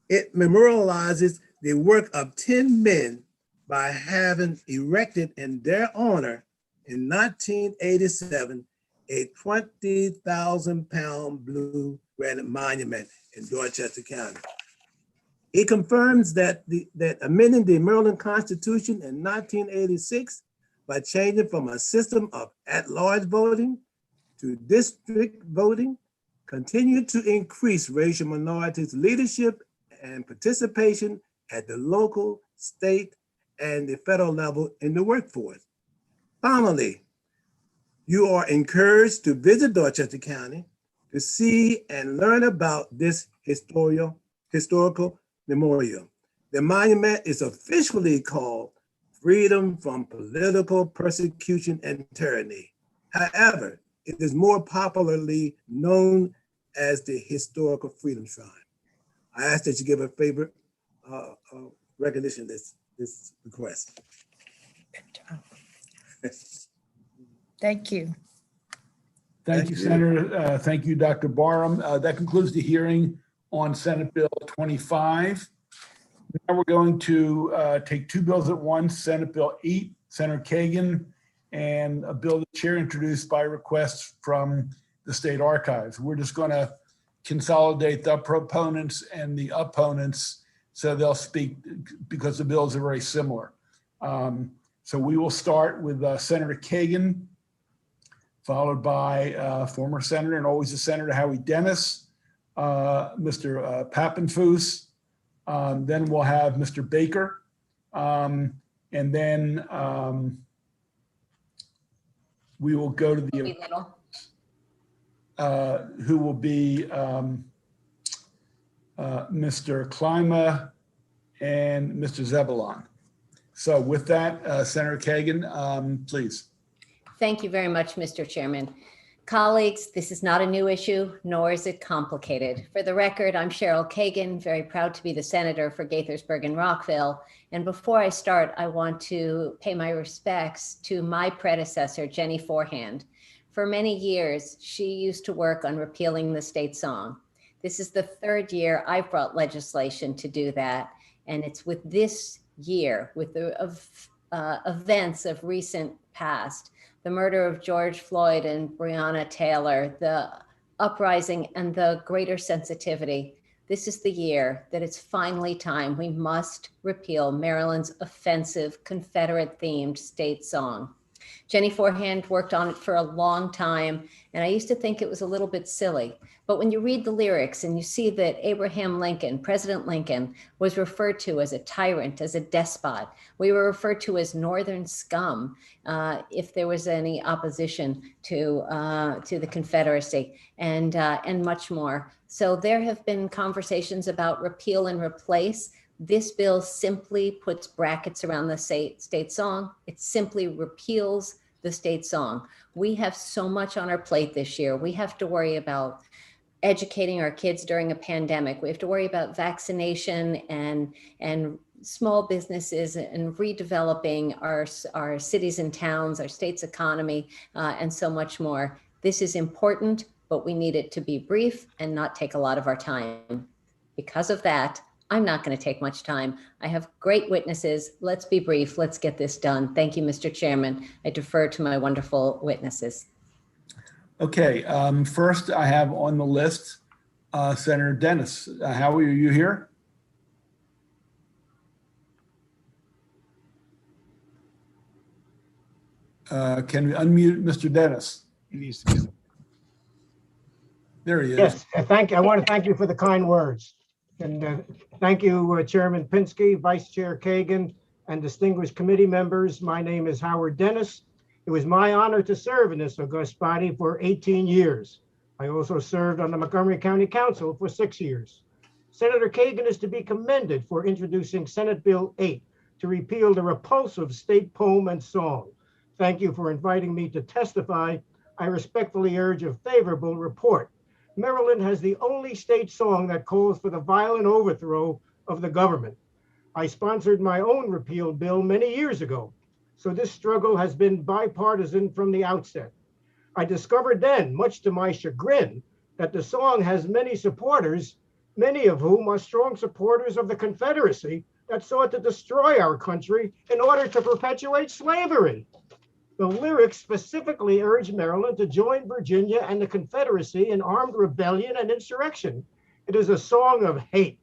It memorializes the work of 10 men by having erected in their honor in 1987 a 20,000-pound blue granite monument in Dorchester County. It confirms that amending the Maryland Constitution in 1986 by changing from a system of at-large voting to district voting continued to increase racial minorities' leadership and participation at the local, state, and the federal level in the workforce. Finally, you are encouraged to visit Dorchester County to see and learn about this historical memorial. The monument is officially called Freedom from Political Persecution and Tyranny. However, it is more popularly known as the Historical Freedom Shrine. I ask that you give a favor recognition of this request. Thank you. Thank you, Senator. Thank you, Dr. Barham. That concludes the hearing on Senate Bill 25. Now we're going to take 2 bills at once, Senate Bill 8, Senator Kagan, and a bill the chair introduced by request from the State Archives. We're just going to consolidate the proponents and the opponents so they'll speak because the bills are very similar. So we will start with Senator Kagan, followed by former Senator and always a Senator Howie Dennis, Mr. Pappenfuss. Then we'll have Mr. Baker, and then we will go to the who will be Mr. Klima and Mr. Zebulon. So with that, Senator Kagan, please. Thank you very much, Mr. Chairman. Colleagues, this is not a new issue, nor is it complicated. For the record, I'm Cheryl Kagan, very proud to be the senator for Gaithersburg and Rockville. And before I start, I want to pay my respects to my predecessor, Jenny Forehand. For many years, she used to work on repealing the state song. This is the 3rd year I've brought legislation to do that. And it's with this year, with the events of recent past, the murder of George Floyd and Breonna Taylor, the uprising and the greater sensitivity. This is the year that it's finally time we must repeal Maryland's offensive Confederate-themed state song. Jenny Forehand worked on it for a long time, and I used to think it was a little bit silly. But when you read the lyrics and you see that Abraham Lincoln, President Lincoln, was referred to as a tyrant, as a despot, we were referred to as Northern scum if there was any opposition to the Confederacy, and much more. So there have been conversations about repeal and replace. This bill simply puts brackets around the state song. It simply repeals the state song. We have so much on our plate this year. We have to worry about educating our kids during a pandemic. We have to worry about vaccination and small businesses and redeveloping our cities and towns, our state's economy, and so much more. This is important, but we need it to be brief and not take a lot of our time. Because of that, I'm not going to take much time. I have great witnesses. Let's be brief. Let's get this done. Thank you, Mr. Chairman. I defer to my wonderful witnesses. Okay, first I have on the list Senator Dennis. Howie, are you here? Can we unmute Mr. Dennis? He needs to be. There he is. Yes, I want to thank you for the kind words. And thank you, Chairman Pinsky, Vice Chair Kagan, and distinguished committee members. My name is Howard Dennis. It was my honor to serve in this august body for 18 years. I also served on the Montgomery County Council for 6 years. Senator Kagan is to be commended for introducing Senate Bill 8 to repeal the repulsive state poem and song. Thank you for inviting me to testify. I respectfully urge a favorable report. Maryland has the only state song that calls for the violent overthrow of the government. I sponsored my own repeal bill many years ago, so this struggle has been bipartisan from the outset. I discovered then, much to my chagrin, that the song has many supporters, many of whom are strong supporters of the Confederacy that sought to destroy our country in order to perpetuate slavery. The lyrics specifically urge Maryland to join Virginia and the Confederacy in armed rebellion and insurrection. It is a song of hate.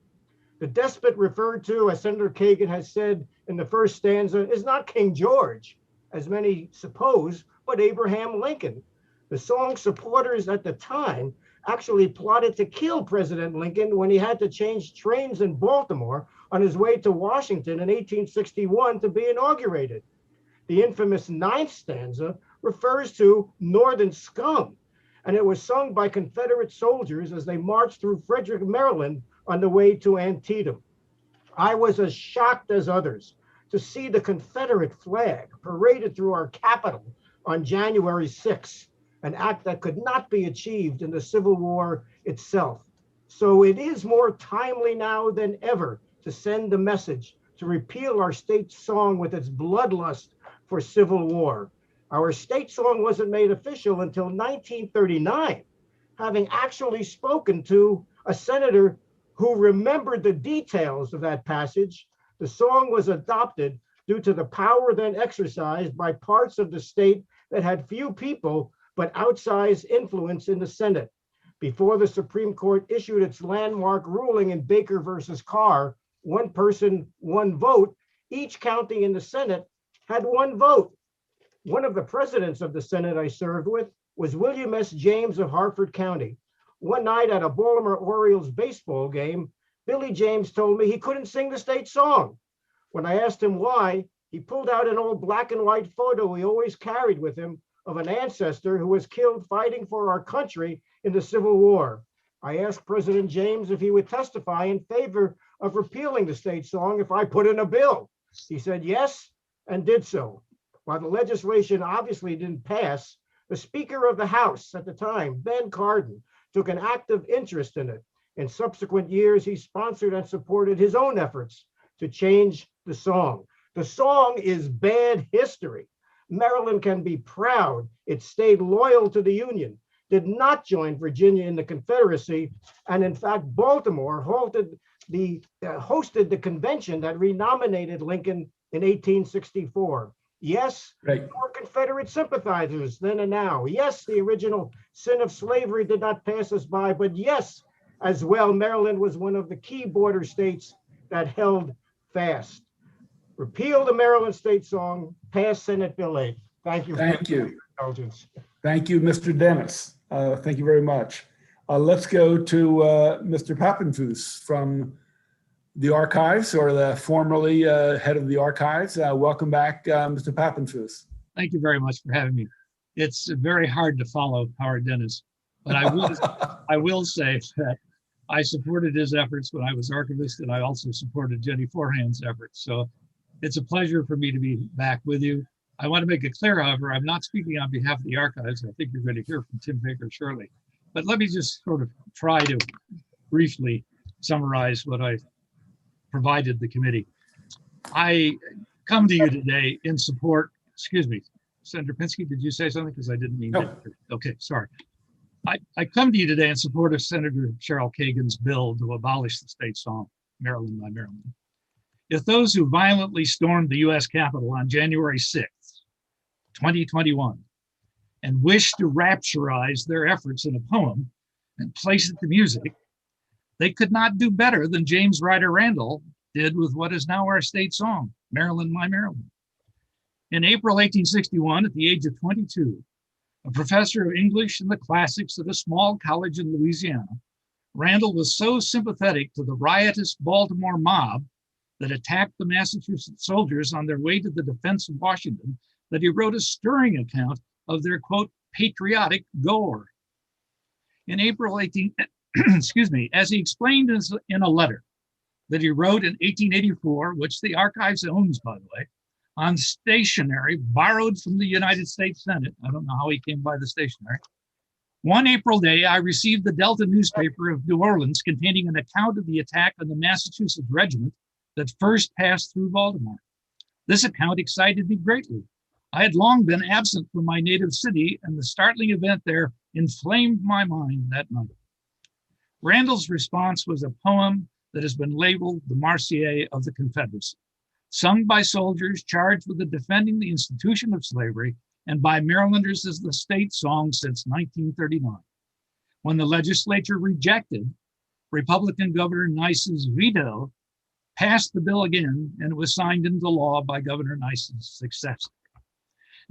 The despot referred to, as Senator Kagan has said in the first stanza, is not King George, as many suppose, but Abraham Lincoln. The song's supporters at the time actually plotted to kill President Lincoln when he had to change trains in Baltimore on his way to Washington in 1861 to be inaugurated. The infamous ninth stanza refers to Northern scum, and it was sung by Confederate soldiers as they marched through Frederick, Maryland on the way to Antietam. I was as shocked as others to see the Confederate flag paraded through our Capitol on January 6th, an act that could not be achieved in the Civil War itself. So it is more timely now than ever to send the message to repeal our state song with its bloodlust for civil war. Our state song wasn't made official until 1939, having actually spoken to a senator who remembered the details of that passage. The song was adopted due to the power then exercised by parts of the state that had few people but outsized influence in the Senate. Before the Supreme Court issued its landmark ruling in Baker versus Carr, one person, one vote, each county in the Senate had one vote. One of the presidents of the Senate I served with was William S. James of Harford County. One night at a Baltimore Orioles baseball game, Billy James told me he couldn't sing the state song. When I asked him why, he pulled out an old black and white photo he always carried with him of an ancestor who was killed fighting for our country in the Civil War. I asked President James if he would testify in favor of repealing the state song if I put in a bill. He said yes, and did so. While the legislation obviously didn't pass, the Speaker of the House at the time, Ben Cardin, took an active interest in it. In subsequent years, he sponsored and supported his own efforts to change the song. The song is bad history. Maryland can be proud it stayed loyal to the Union, did not join Virginia in the Confederacy, and in fact, Baltimore hosted the convention that renominated Lincoln in 1864. Yes, Right. there were Confederate sympathizers then and now. Yes, the original sin of slavery did not pass us by, but yes, as well, Maryland was one of the key border states that held fast. Repeal the Maryland state song, pass Senate Bill 8. Thank you. Thank you. For your indulgence. Thank you, Mr. Dennis. Thank you very much. Let's go to Mr. Pappenfuss from the archives, or the formerly head of the archives. Welcome back, Mr. Pappenfuss. Thank you very much for having me. It's very hard to follow Howard Dennis, but I will say that I supported his efforts when I was archivist, and I also supported Jenny Forehand's efforts. So it's a pleasure for me to be back with you. I want to make it clear, however, I'm not speaking on behalf of the archives. I think you're going to hear from Tim Baker shortly. But let me just sort of try to briefly summarize what I provided the committee. I come to you today in support, excuse me, Senator Pinsky, did you say something? Because I didn't mean to. Okay, sorry. I come to you today in support of Senator Cheryl Kagan's bill to abolish the state song, Maryland, My Maryland. If those who violently stormed the US Capitol on January 6th, 2021, and wish to rapturize their efforts in a poem and place it to music, they could not do better than James Ryder Randall did with what is now our state song, Maryland, My Maryland. In April 1861, at the age of 22, a professor of English and the classics at a small college in Louisiana, Randall was so sympathetic to the riotous Baltimore mob that attacked the Massachusetts soldiers on their way to the defense of Washington that he wrote a stirring account of their, quote, patriotic gore. In April 18, excuse me, as he explained in a letter that he wrote in 1884, which the archives owns, by the way, on stationery borrowed from the United States Senate. I don't know how he came by the stationery. One April day, I received the Delta newspaper of New Orleans containing an account of the attack on the Massachusetts regiment that first passed through Baltimore. This account excited me greatly. I had long been absent from my native city, and the startling event there inflamed my mind that night. Randall's response was a poem that has been labeled the Marseillaise of the Confederacy, sung by soldiers charged with defending the institution of slavery and by Marylanders as the state song since 1939. When the legislature rejected Republican Governor Nice's veto, passed the bill again, and it was signed into law by Governor Nice's successor.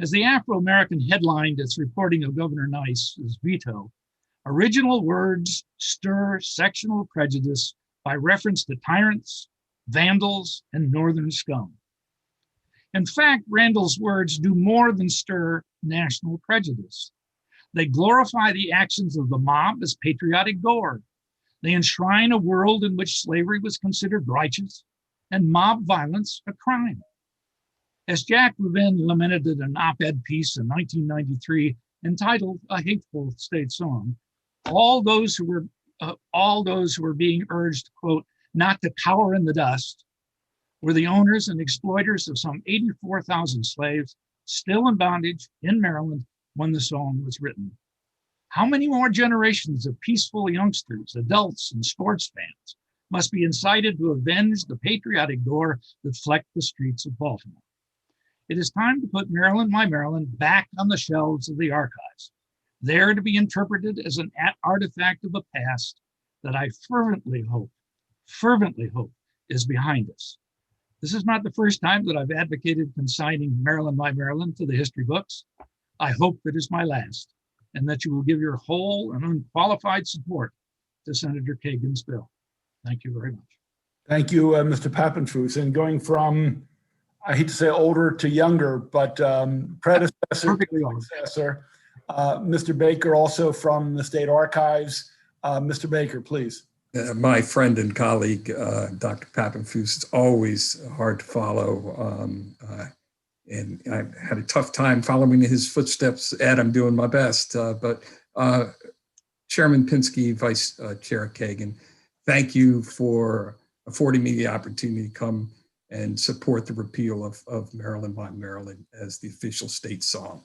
As the Afro-American headlined its reporting of Governor Nice's veto, original words stir sectional prejudice by reference to tyrants, vandals, and northern scum. In fact, Randall's words do more than stir national prejudice. They glorify the actions of the mob as patriotic gore. They enshrine a world in which slavery was considered righteous and mob violence a crime. As Jack Levin lamented in an op-ed piece in 1993 entitled "A Hateful State Song," all those who were being urged, quote, not to cower in the dust were the owners and exploiters of some 84,000 slaves still in bondage in Maryland when the song was written. How many more generations of peaceful youngsters, adults, and sports fans must be incited to avenge the patriotic gore that flecked the streets of Baltimore? It is time to put Maryland, My Maryland back on the shelves of the archives, there to be interpreted as an artifact of a past that I fervently hope is behind us. This is not the first time that I've advocated consigning Maryland, My Maryland to the history books. I hope that is my last, and that you will give your whole and unqualified support to Senator Kagan's bill. Thank you very much. Thank you, Mr. Pappenfuss. And going from, I hate to say older to younger, but predecessor to successor, Mr. Baker, also from the State Archives. Mr. Baker, please. My friend and colleague, Dr. Pappenfuss, is always hard to follow. And I had a tough time following his footsteps. Ed, I'm doing my best. But Chairman Pinsky, Vice Chair Kagan, thank you for affording me the opportunity to come and support the repeal of Maryland, My Maryland as the official state song.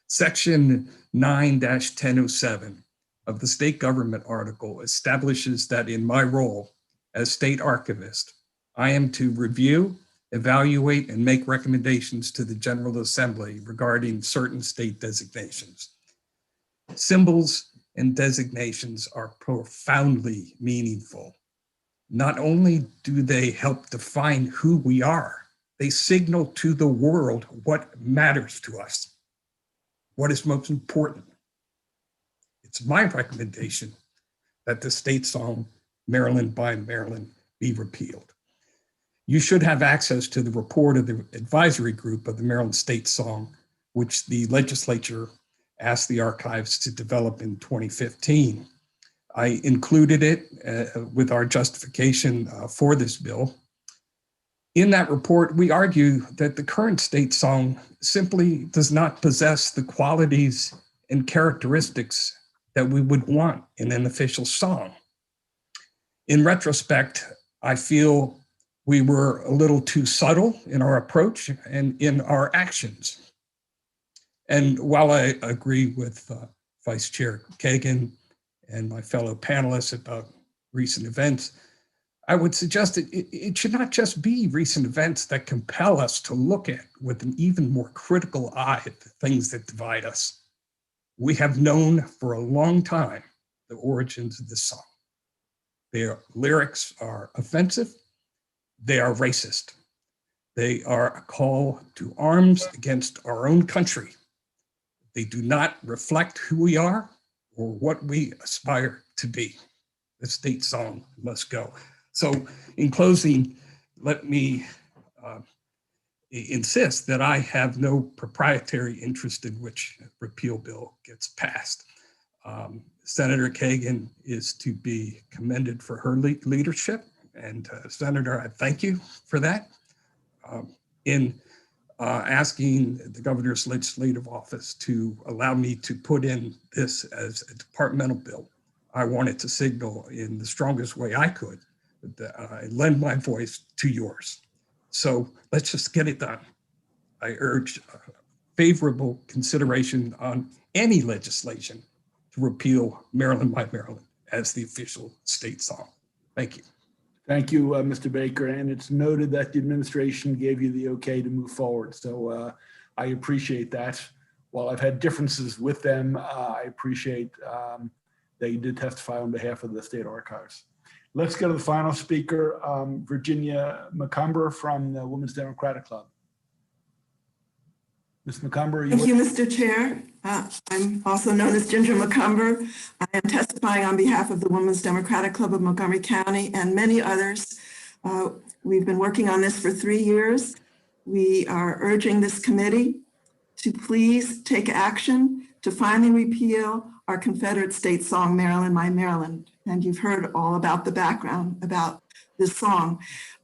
Section 9-1007 of the state government article establishes that in my role as state archivist, I am to review, evaluate, and make recommendations to the General Assembly regarding certain state designations. Symbols and designations are profoundly meaningful. Not only do they help define who we are, they signal to the world what matters to us, what is most important. It's my recommendation that the state song, Maryland by Maryland, be repealed. You should have access to the report of the advisory group of the Maryland State Song, which the legislature asked the archives to develop in 2015. I included it with our justification for this bill. In that report, we argue that the current state song simply does not possess the qualities and characteristics that we would want in an official song. In retrospect, I feel we were a little too subtle in our approach and in our actions. And while I agree with Vice Chair Kagan and my fellow panelists about recent events, I would suggest that it should not just be recent events that compel us to look at with an even more critical eye at the things that divide us. We have known for a long time the origins of this song. Their lyrics are offensive. They are racist. They are a call to arms against our own country. They do not reflect who we are or what we aspire to be. The state song must go. So in closing, let me insist that I have no proprietary interest in which repeal bill gets passed. Senator Kagan is to be commended for her leadership. And Senator, I thank you for that. In asking the governor's legislative office to allow me to put in this as a departmental bill, I wanted to signal in the strongest way I could that I lend my voice to yours. So let's just get it done. I urge favorable consideration on any legislation to repeal Maryland by Maryland as the official state song. Thank you. Thank you, Mr. Baker. And it's noted that the administration gave you the okay to move forward. So I appreciate that. While I've had differences with them, I appreciate that you did testify on behalf of the state archives. Let's go to the final speaker, Virginia McCumber from the Women's Democratic Club. Ms. McCumber. Thank you, Mr. Chair. I'm also known as Ginger McCumber. I am testifying on behalf of the Women's Democratic Club of Montgomery County and many others. We've been working on this for 3 years. We are urging this committee to please take action to finally repeal our Confederate state song, Maryland, My Maryland. And you've heard all about the background about this song.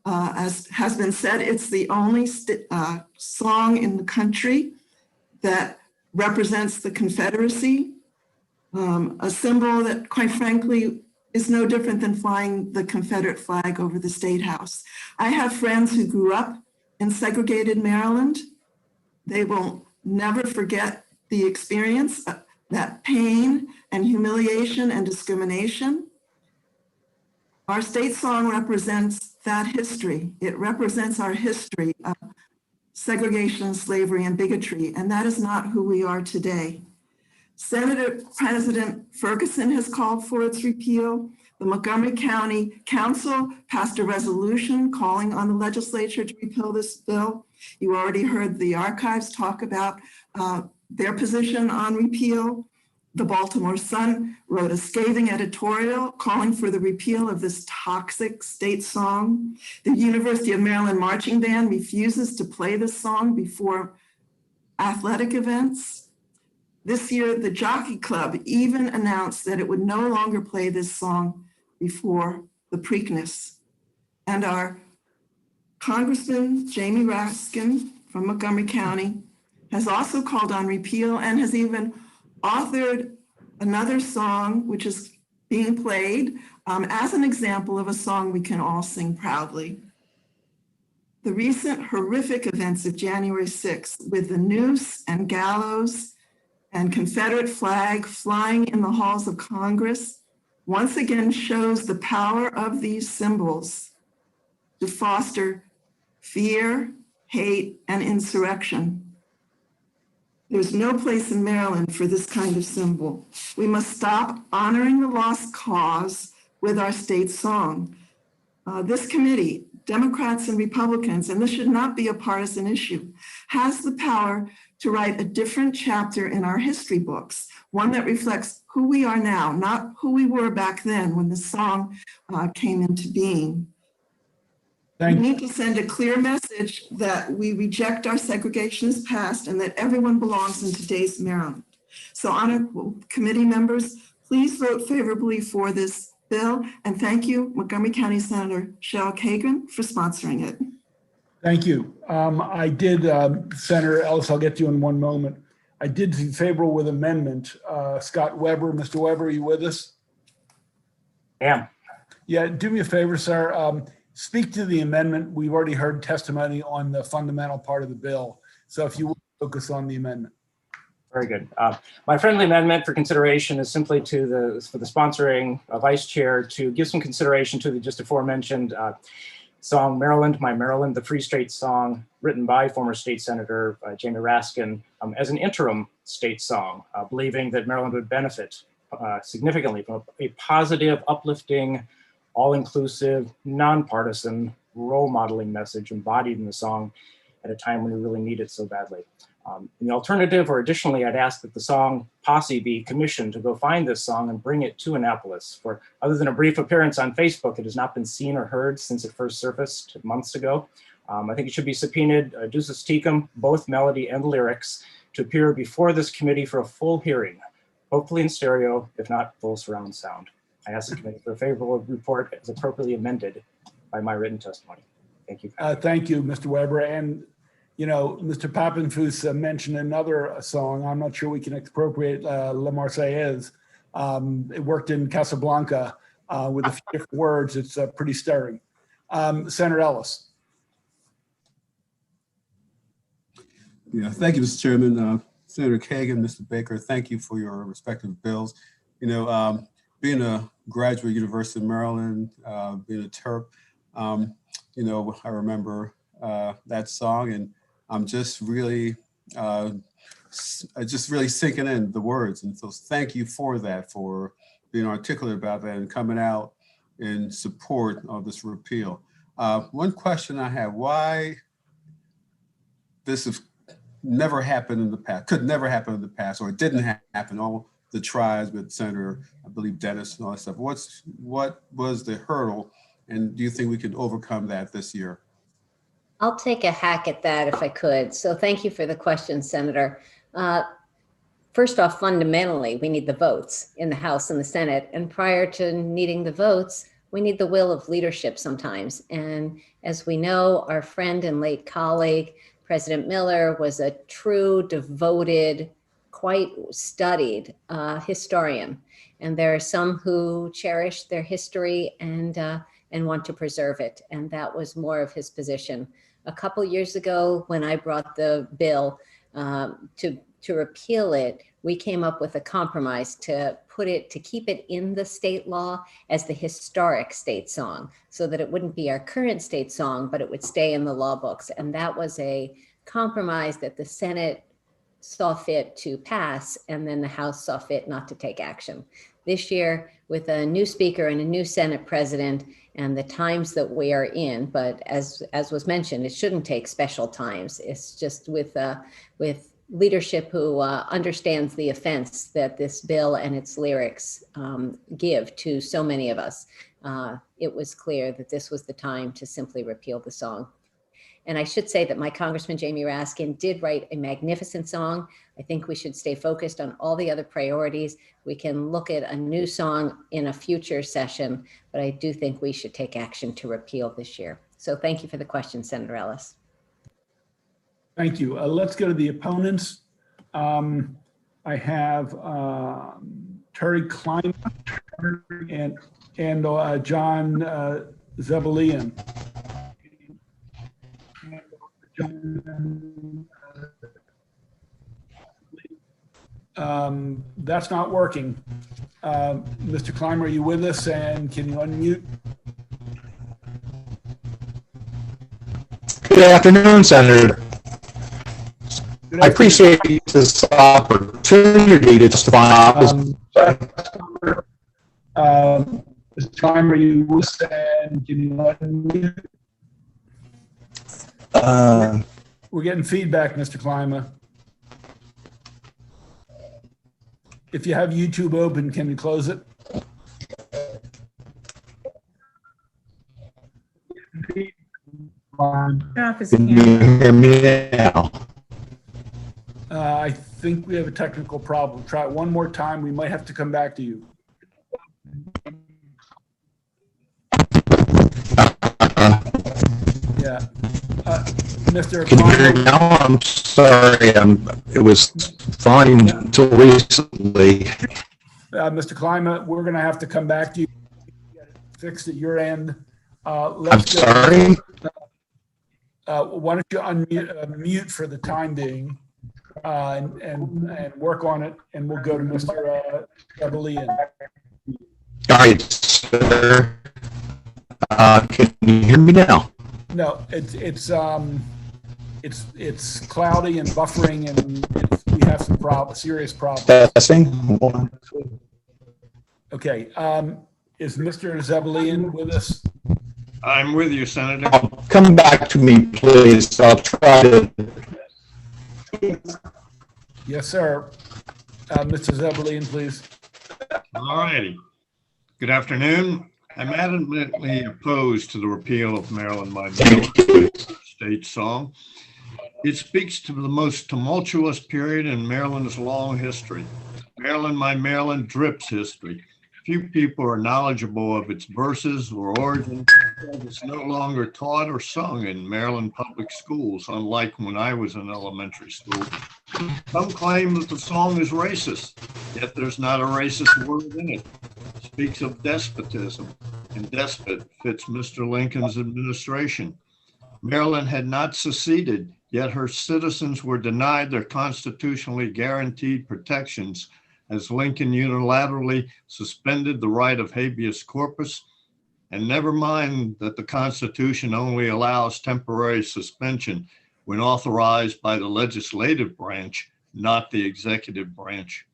As has been said, it's the only song in the country that represents the Confederacy, a symbol that, quite frankly, is no different than flying the Confederate flag over the State House. I have friends who grew up in segregated Maryland. They will never forget the experience, that pain and humiliation and discrimination. Our state song represents that history. It represents our history of segregation, slavery, and bigotry, and that is not who we are today. Senator President Ferguson has called for its repeal. The Montgomery County Council passed a resolution calling on the legislature to repeal this bill. You already heard the archives talk about their position on repeal. The Baltimore Sun wrote a scathing editorial calling for the repeal of this toxic state song. The University of Maryland Marching Band refuses to play this song before athletic events. This year, the Jockey Club even announced that it would no longer play this song before the Preakness. And our Congressman Jamie Raskin from Montgomery County has also called on repeal and has even authored another song which is being played as an example of a song we can all sing proudly. The recent horrific events of January 6th with the noose and gallows and Confederate flag flying in the halls of Congress once again shows the power of these symbols to foster fear, hate, and insurrection. There's no place in Maryland for this kind of symbol. We must stop honoring the lost cause with our state song. This committee, Democrats and Republicans, and this should not be a partisan issue, has the power to write a different chapter in our history books, one that reflects who we are now, not who we were back then when the song came into being. We need to send a clear message that we reject our segregationist past and that everyone belongs in today's Maryland. So honorable committee members, Please vote favorably for this bill. And thank you, Montgomery County Senator Shel Kagan, for sponsoring it. Thank you. I did, Senator Ellis, I'll get to you in one moment. I did see favorable with amendment. Scott Weber, Mr. Weber, are you with us? Yeah. Yeah, do me a favor, sir. Speak to the amendment. We've already heard testimony on the fundamental part of the bill. So if you would focus on the amendment. Very good. My friendly amendment for consideration is simply for the sponsoring vice chair to give some consideration to the just aforementioned song Maryland, My Maryland, the Free State song written by former state senator Jamie Raskin as an interim state song, believing that Maryland would benefit significantly from a positive, uplifting, all-inclusive, nonpartisan role modeling message embodied in the song at a time when we really need it so badly. In the alternative, or additionally, I'd ask that the song posse be commissioned to go find this song and bring it to Annapolis. For other than a brief appearance on Facebook, it has not been seen or heard since it first surfaced months ago. I think it should be subpoenaed, Ducis Tecum, both melody and lyrics, to appear before this committee for a full hearing, hopefully in stereo, if not full surround sound. I ask the committee for a favorable report as appropriately amended by my written testimony. Thank you. Thank you, Mr. Weber. And you know, Mr. Papenfuss mentioned another song. I'm not sure we can expropriate La Marseillaise. It worked in Casablanca with a few different words. It's pretty stirring. Senator Ellis. Yeah, thank you, Mr. Chairman. Senator Kagan, Mr. Baker, thank you for your respective bills. You know, being a graduate University of Maryland, being a Terp, you know, I remember that song, and I'm just really sinking in the words. And so thank you for that, for being articulate about that and coming out in support of this repeal. One question I have, why this has never happened in the past, could never happen in the past, or it didn't happen, all the tries with Senator, I believe, Dennis and all that stuff. What was the hurdle, and do you think we can overcome that this year? I'll take a hack at that if I could. So thank you for the question, Senator. First off, fundamentally, we need the votes in the House and the Senate. And prior to needing the votes, we need the will of leadership sometimes. And as we know, our friend and late colleague, President Miller, was a true, devoted, quite studied historian. And there are some who cherish their history and want to preserve it. And that was more of his position. A couple years ago, when I brought the bill to repeal it, we came up with a compromise to keep it in the state law as the historic state song, so that it wouldn't be our current state song, but it would stay in the law books. And that was a compromise that the Senate saw fit to pass, and then the House saw fit not to take action. This year, with a new speaker and a new Senate president, and the times that we are in, but as was mentioned, it shouldn't take special times. It's just with leadership who understands the offense that this bill and its lyrics give to so many of us. It was clear that this was the time to simply repeal the song. And I should say that my Congressman Jamie Raskin did write a magnificent song. I think we should stay focused on all the other priorities. We can look at a new song in a future session, but I do think we should take action to repeal this year. So thank you for the question, Senator Ellis. Thank you. Let's go to the opponents. I have Terry Klein and John Zebelian. That's not working. Mr. Clymer, are you with us, and can you unmute? Good afternoon, Senator. I appreciate this opportunity to testify. Mr. Clymer, are you with us, and can you unmute? We're getting feedback, Mr. Clymer. If you have YouTube open, can you close it? Can you hear me now? I think we have a technical problem. Try it one more time. We might have to come back to you. Mr. Can you hear me now? I'm sorry. It was fine until recently. Mr. Klima, we're going to have to come back to you. Get it fixed at your end. I'm sorry. Why don't you unmute mute for the time being and work on it, and we'll go to Mr. Ebelian. All right, sir. Can you hear me now? No, it's cloudy and buffering, and we have some serious problems. Testing. Okay, is Mr. Zebelian with us? I'm with you, Senator. Come back to me, please. I'll try to. Yes, sir. Mr. Zebelian, please. All righty. Good afternoon. I'm adamantly opposed to the repeal of Maryland, My Maryland state song. It speaks to the most tumultuous period in Maryland's long history. Maryland, My Maryland drips history. Few people are knowledgeable of its verses or origin. It's no longer taught or sung in Maryland public schools, unlike when I was in elementary school. Some claim that the song is racist, yet there's not a racist word in it. It speaks of despotism, and despot fits Mr. Lincoln's administration. Maryland had not seceded, yet her citizens were denied their constitutionally guaranteed protections as Lincoln unilaterally suspended the right of habeas corpus. And never mind that the Constitution only allows temporary suspension when authorized by the legislative branch, not the executive branch.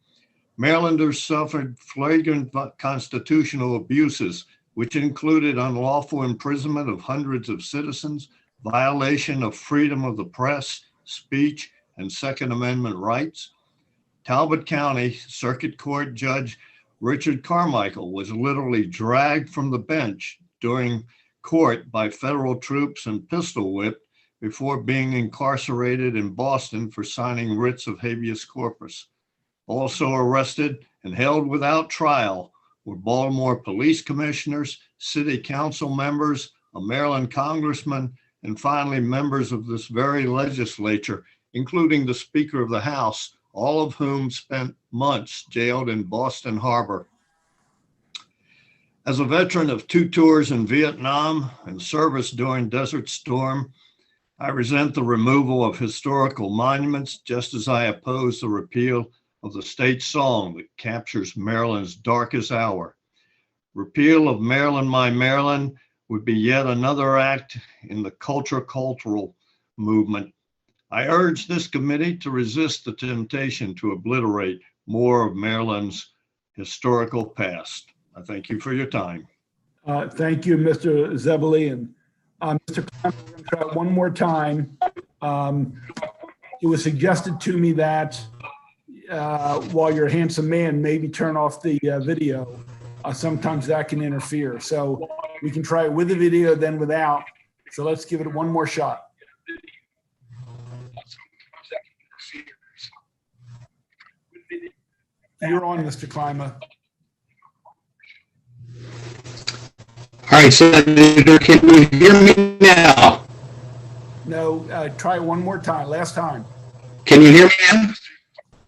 Marylanders suffered flagrant constitutional abuses, which included unlawful imprisonment of hundreds of citizens, violation of freedom of the press, speech, and Second Amendment rights. Talbot County Circuit Court Judge Richard Carmichael was literally dragged from the bench during court by federal troops and pistol whipped before being incarcerated in Boston for signing writs of habeas corpus. Also arrested and held without trial were Baltimore police commissioners, city council members, a Maryland congressman, and finally members of this very legislature, including the Speaker of the House, all of whom spent months jailed in Boston Harbor. As a veteran of 2 tours in Vietnam and service during Desert Storm, I resent the removal of historical monuments, just as I oppose the repeal of the state song that captures Maryland's darkest hour. Repeal of Maryland, My Maryland would be yet another act in the cultural movement. I urge this committee to resist the temptation to obliterate more of Maryland's historical past. I thank you for your time. Thank you, Mr. Zebelian. Mr. Clement, we're going to try one more time. It was suggested to me that while you're a handsome man, maybe turn off the video. Sometimes that can interfere. So we can try it with the video, then without. So let's give it one more shot. You're on, Mr. Klima. All right, Senator, can you hear me now? No, try it one more time. Last time. Can you hear me now?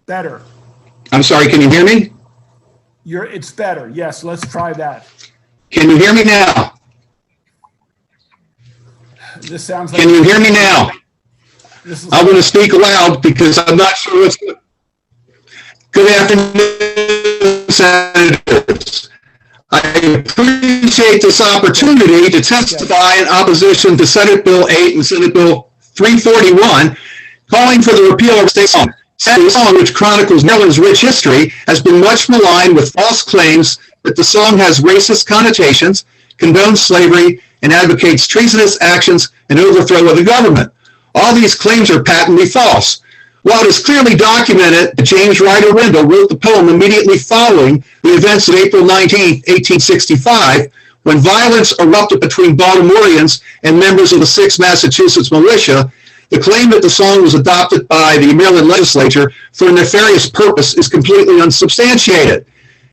Better. I'm sorry, can you hear me? It's better. Yes, let's try that. Can you hear me now? This sounds like. Can you hear me now? I'm going to speak loud because I'm not sure what's good. Good afternoon, Senators. I appreciate this opportunity to testify in opposition to Senate Bill 8 and Senate Bill 341, calling for the repeal of the state song. The song, which chronicles Maryland's rich history, has been much maligned with false claims that the song has racist connotations, condones slavery, and advocates treasonous actions and overthrow of the government. All these claims are patently false. While it is clearly documented that James Ryder Wendell wrote the poem immediately following the events of April 19, 1865, when violence erupted between Baltimoreans and members of the 6th Massachusetts militia, the claim that the song was adopted by the Maryland legislature for a nefarious purpose is completely unsubstantiated.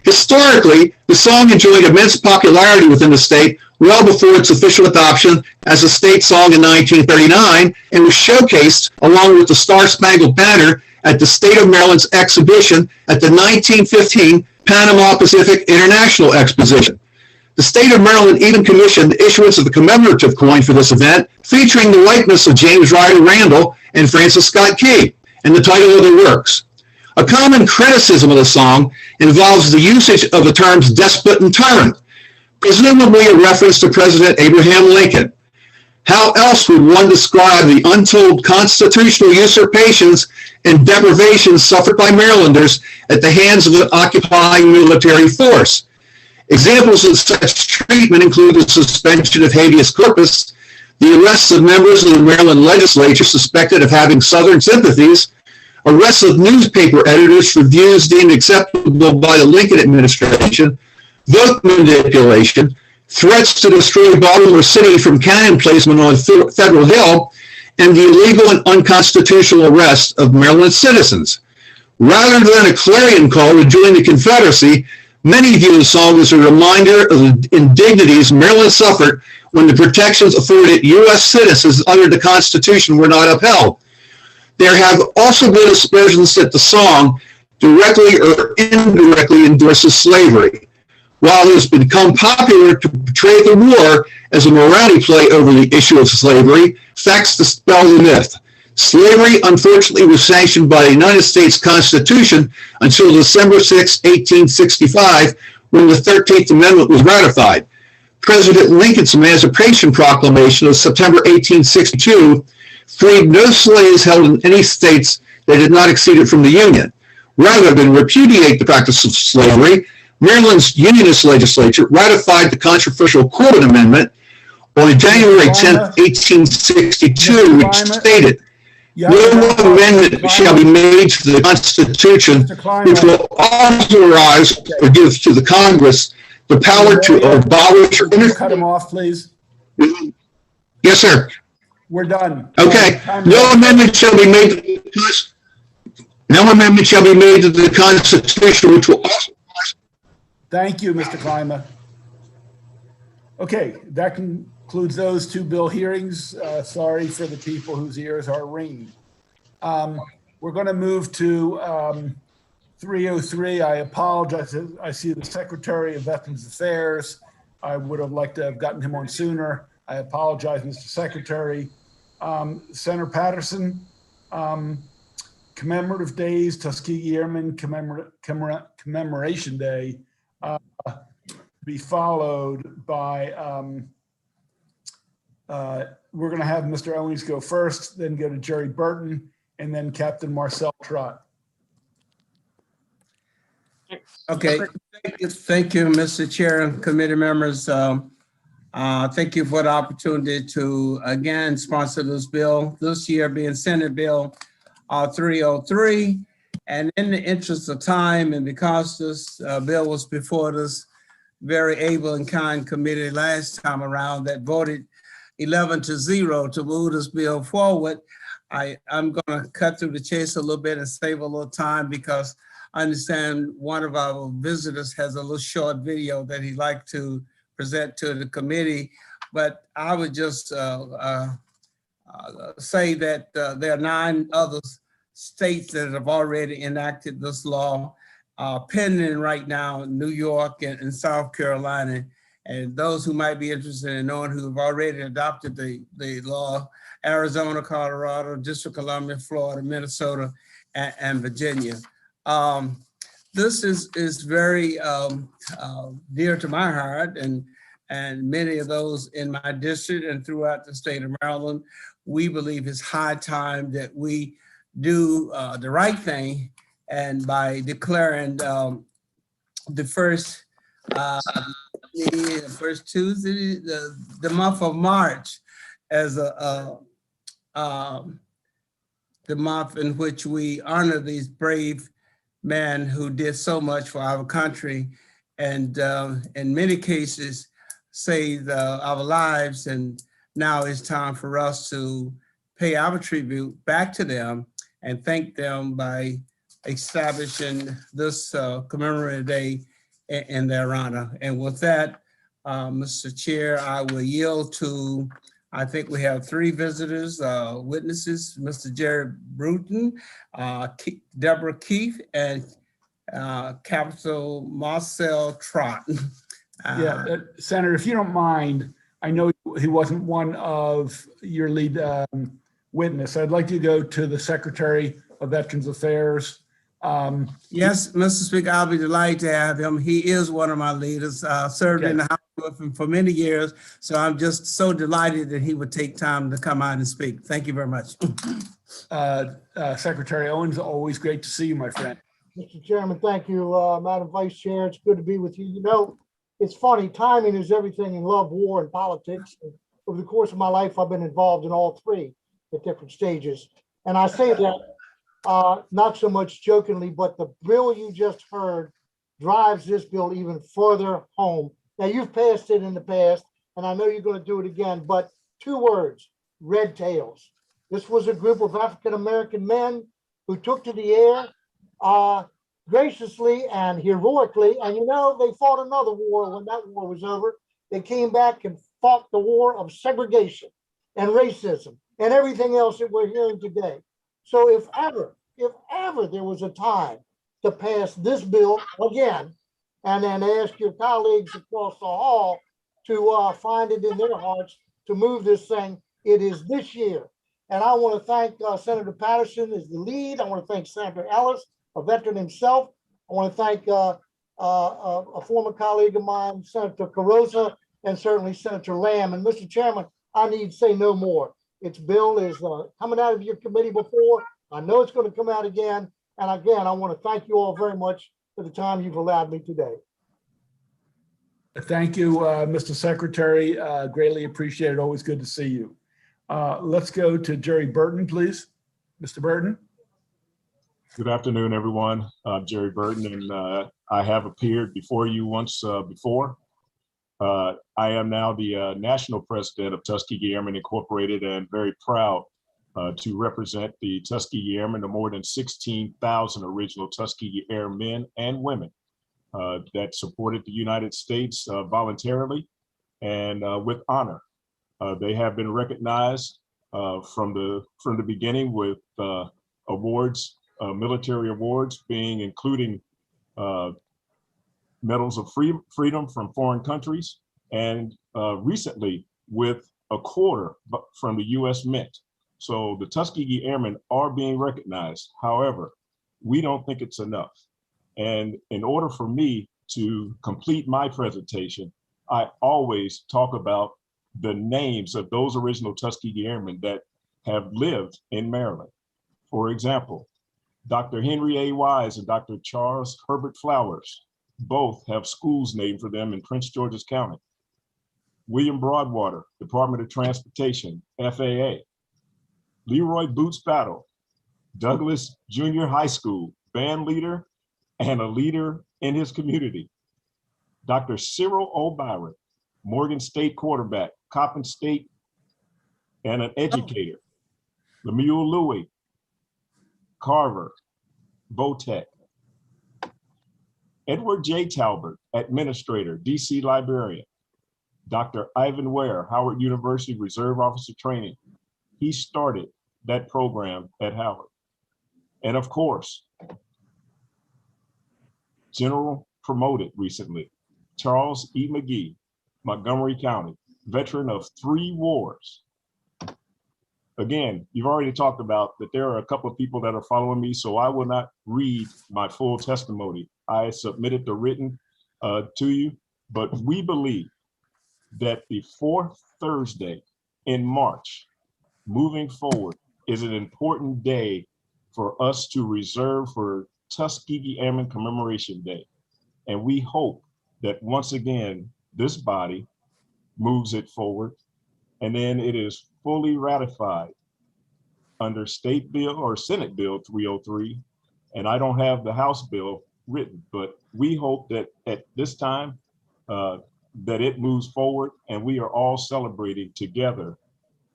Historically, the song enjoyed immense popularity within the state well before its official adoption as a state song in 1939 and was showcased along with the Star-Spangled Banner at the State of Maryland's exhibition at the 1915 Panama Pacific International Exposition. The state of Maryland even commissioned the issuance of the commemorative coin for this event, featuring the likeness of James Ryder Randall and Francis Scott Key, and the title of their works. A common criticism of the song involves the usage of the terms despot and tyrant, presumably a reference to President Abraham Lincoln. How else would one describe the untold constitutional usurpations and deprivations suffered by Marylanders at the hands of an occupying military force? Examples of such treatment include the suspension of habeas corpus, the arrests of members of the Maryland legislature suspected of having Southern sympathies, arrests of newspaper editors for views deemed acceptable by the Lincoln administration, vote manipulation, threats to destroy Baltimore City from cannon placement on Federal Hill, and the illegal and unconstitutional arrest of Maryland citizens. Rather than a clarion call to join the Confederacy, many view the song as a reminder of the indignities Maryland suffered when the protections afforded U.S. citizens under the Constitution were not upheld. There have also been aspersions that the song directly or indirectly endorses slavery. While it has become popular to portray the war as a morality play over the issue of slavery, facts dispel the myth. Slavery, unfortunately, was sanctioned by the United States Constitution until December 6, 1865, when the 13th Amendment was ratified. President Lincoln's Emancipation Proclamation of September 1862 freed no slaves held in any states that did not exceed it from the Union. Rather than repudiate the practice of slavery, Maryland's Unionist legislature ratified the controversial Corbin Amendment on January 10, 1862, which stated, "No amendment shall be made to the Constitution which will authorize or give to the Congress the power to abolish or Cut him off, please. Yes, sir. We're done. Okay. No amendment shall be made to the Constitution which will also. Thank you, Mr. Klima. Okay, that concludes those two bill hearings. Sorry for the people whose ears are ringing. We're going to move to 303. I apologize. I see the Secretary of Veterans Affairs. I would have liked to have gotten him on sooner. I apologize, Mr. Secretary. Senator Patterson, commemorative days, Tuskegee Airmen Commemoration Day, be followed by, we're going to have Mr. Owens go first, then go to Jerry Burton, and then Captain Marcel Trott. Okay, thank you, Mr. Chair and committee members. Thank you for the opportunity to again sponsor this bill, this year being Senate Bill 303. And in the interest of time, and because this bill was before this very able and kind committee last time around that voted 11-0 to move this bill forward, I'm going to cut through the chase a little bit and save a little time because I understand one of our visitors has a little short video that he'd like to present to the committee. But I would just say that there are 9 other states that have already enacted this law, pending right now in New York and South Carolina. And those who might be interested in knowing who have already adopted the law, Arizona, Colorado, District of Columbia, Florida, Minnesota, and Virginia. This is very dear to my heart and many of those in my district and throughout the state of Maryland. We believe it's high time that we do the right thing, and by declaring the first Tuesday, the month of March as the month in which we honor these brave men who did so much for our country, and in many cases saved our lives. And now it's time for us to pay our tribute back to them and thank them by establishing this commemorative day in their honor. And with that, Mr. Chair, I will yield to, I think we have 3 visitors, witnesses, Mr. Jerry Bruton, Deborah Keith, and Capital Marcel Trott. Senator, if you don't mind, I know he wasn't one of your lead witness. I'd like to go to the Secretary of Veterans Affairs. Yes, Mr. Speaker, I'll be delighted to have him. He is one of my leaders, served in the House with him for many years. So I'm just so delighted that he would take time to come out and speak. Thank you very much. Secretary Owens, always great to see you, my friend. Mr. Chairman, thank you, Madam Vice Chair. It's good to be with you. You know, it's funny, timing is everything in love, war, and politics. And over the course of my life, I've been involved in all 3 at different stages. And I say that not so much jokingly, but the bill you just heard drives this bill even further home. Now, you've passed it in the past, and I know you're going to do it again, but 2 words, red tails. This was a group of African-American men who took to the air graciously and heroically. And you know, they fought another war when that war was over. They came back and fought the war of segregation and racism and everything else that we're hearing today. So if ever there was a time to pass this bill again, and then ask your colleagues across the hall to find it in their hearts to move this thing, it is this year. And I want to thank Senator Patterson as the lead. I want to thank Senator Ellis, a veteran himself. I want to thank a former colleague of mine, Senator Carrozza, and certainly Senator Lamb. And Mr. Chairman, I need say no more. Its bill is coming out of your committee before. I know it's going to come out again. And again, I want to thank you all very much for the time you've allowed me today. Thank you, Mr. Secretary. Greatly appreciated. Always good to see you. Let's go to Jerry Burton, please. Mr. Burton. Good afternoon, everyone. I'm Jerry Burton, and I have appeared before you once before. I am now the national president of Tuskegee Airmen Incorporated, and very proud to represent the Tuskegee Airmen, the more than 16,000 original Tuskegee Airmen and women that supported the United States voluntarily and with honor. They have been recognized from the beginning with awards, military awards, including medals of freedom from foreign countries, and recently with a quarter from the U.S. Mint. So the Tuskegee Airmen are being recognized. However, we don't think it's enough. And in order for me to complete my presentation, I always talk about the names of those original Tuskegee Airmen that have lived in Maryland. For example, Dr. Henry A. Wise and Dr. Charles Herbert Flowers both have schools named for them in Prince George's County. William Broadwater, Department of Transportation, FAA. Leroy Boots Battle, Douglas Junior High School, band leader and a leader in his community. Dr. Cyril O'Byron, Morgan State quarterback, Coppin State, and an educator. Lemuel Louis, Carver, Votech. Edward J. Talbert, administrator, DC librarian. Dr. Ivan Ware, Howard University Reserve Officer Training. He started that program at Howard. And of course, General promoted recently, Charles E. McGee, Montgomery County, veteran of 3 wars. Again, you've already talked about that there are a couple of people that are following me, so I will not read my full testimony. I submitted the written to you, but we believe that the 4th Thursday in March, moving forward, is an important day for us to reserve for Tuskegee Airmen Commemoration Day. And we hope that once again, this body moves it forward, and then it is fully ratified under State Bill or Senate Bill 303. And I don't have the House bill written, but we hope that at this time that it moves forward and we are all celebrating together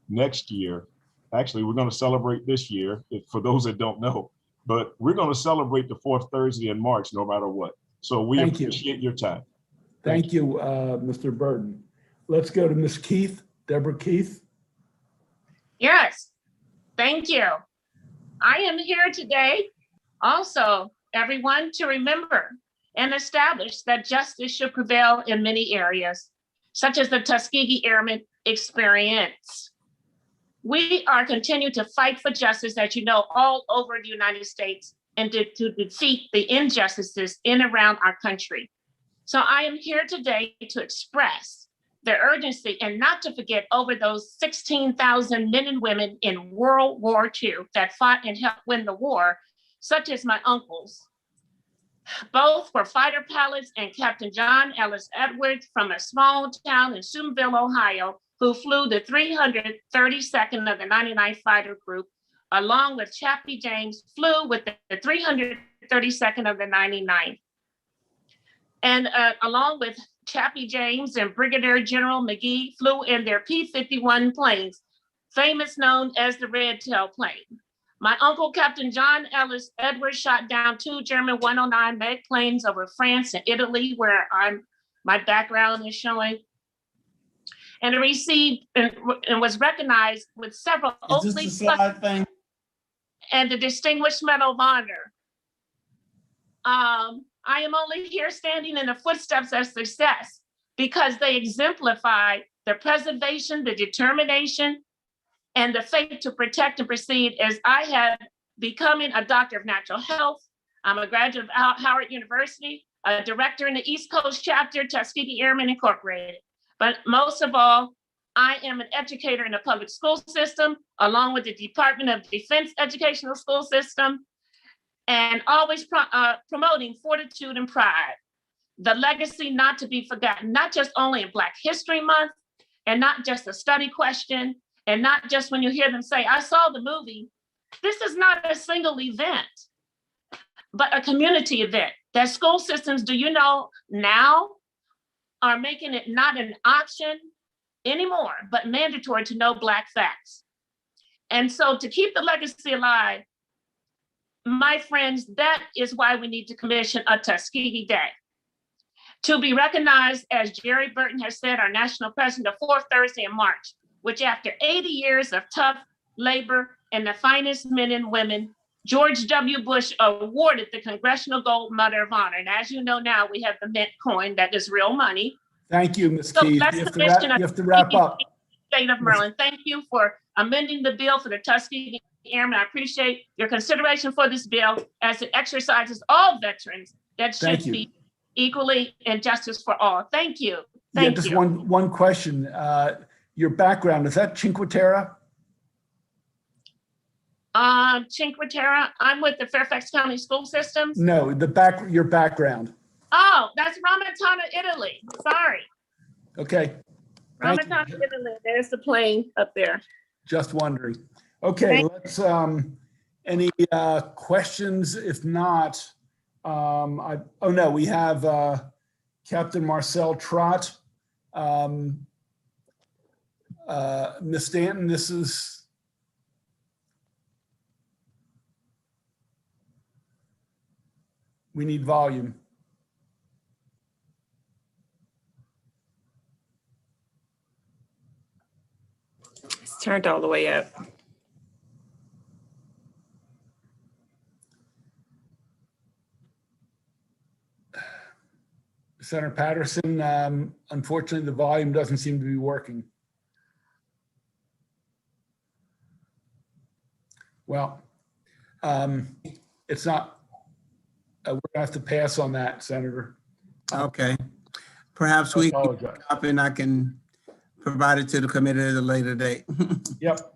next year. Actually, we're going to celebrate this year, for those that don't know, but we're going to celebrate the 4th Thursday in March no matter what. So we Thank you. appreciate your time. Thank you, Mr. Burton. Let's go to Ms. Keith, Deborah Keith. Yes, thank you. I am here today also, everyone, to remember and establish that justice should prevail in many areas, such as the Tuskegee Airmen experience. We are continuing to fight for justice, as you know, all over the United States and to defeat the injustices in and around our country. So I am here today to express the urgency and not to forget over those 16,000 men and women in World War II that fought and helped win the war, such as my uncles. Both were fighter pilots and Captain John Ellis Edwards from a small town in Steubenville, Ohio, who flew the 332nd of the 99th Fighter Group, along with Chappie James, flew with the 332nd of the 99th. And along with Chappie James and Brigadier General McGee flew in their P-51 planes, famous known as the Red Tail plane. My uncle, Captain John Ellis Edwards, shot down 2 German 109 Meg planes over France and Italy, where my background is showing, and received and was recognized with several Oakley thing? And the Distinguished Medal of Honor. I am only here standing in the footsteps of success because they exemplify the preservation, the determination, and the faith to protect and proceed as I have becoming a doctor of natural health. I'm a graduate of Howard University, a director in the East Coast chapter, Tuskegee Airmen Incorporated. But most of all, I am an educator in the public school system, along with the Department of Defense Educational School System, and always promoting fortitude and pride, the legacy not to be forgotten, not just only in Black History Month, and not just a study question, and not just when you hear them say, I saw the movie. This is not a single event, but a community event that school systems, do you know, now are making it not an option anymore, but mandatory to know Black facts. And so to keep the legacy alive, my friends, that is why we need to commission a Tuskegee Day. To be recognized, as Jerry Burton has said, our national president, the 4th Thursday in March, which after 80 years of tough labor and the finest men and women, George W. Bush awarded the Congressional Gold Medal of Honor. And as you know now, we have the mint coin that is real money. Thank you, Ms. So Keith. that's You the mission have of to wrap up. State of Maryland. Thank you for amending the bill for the Tuskegee Airmen. I appreciate your consideration for this bill as it exercises all veterans that should be equally and justice for all. Thank you. Thank just you. one question. Your background, is that Cinque Terre? Cinque Terre, I'm with the Fairfax County School Systems. No, your background. Oh, that's Ramatana, Italy. Sorry. Okay. Thank you. Ramatana, Italy. There's the plane up there. Just wondering. Okay, let's, any questions? If not, oh no, we have Captain Marcel Trott. Ms. Stanton, this is. We need volume. It's turned all the way up. Senator Patterson, unfortunately, the volume doesn't seem to be working. Well, it's not, we're gonna have to pass on that, Senator. Okay. Perhaps we can up and I can provide it to the committee at a later date. Yep.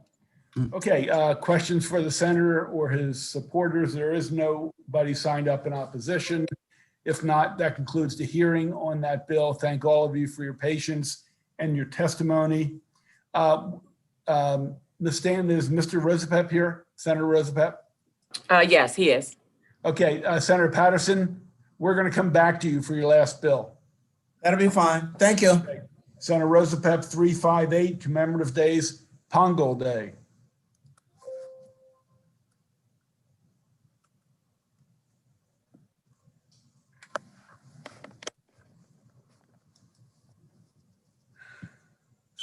Okay, questions for the senator or his supporters? There is nobody signed up in opposition. If not, that concludes the hearing on that bill. Thank all of you for your patience and your testimony. Ms. Stanton, is Mr. Rosapep here? Senator Rosapep? Yes, he is. Okay, Senator Patterson, we're going to come back to you for your last bill. That'll be fine. Thank you. Okay. Senator Rosapep 358, Commemorative Days, Pongal Day.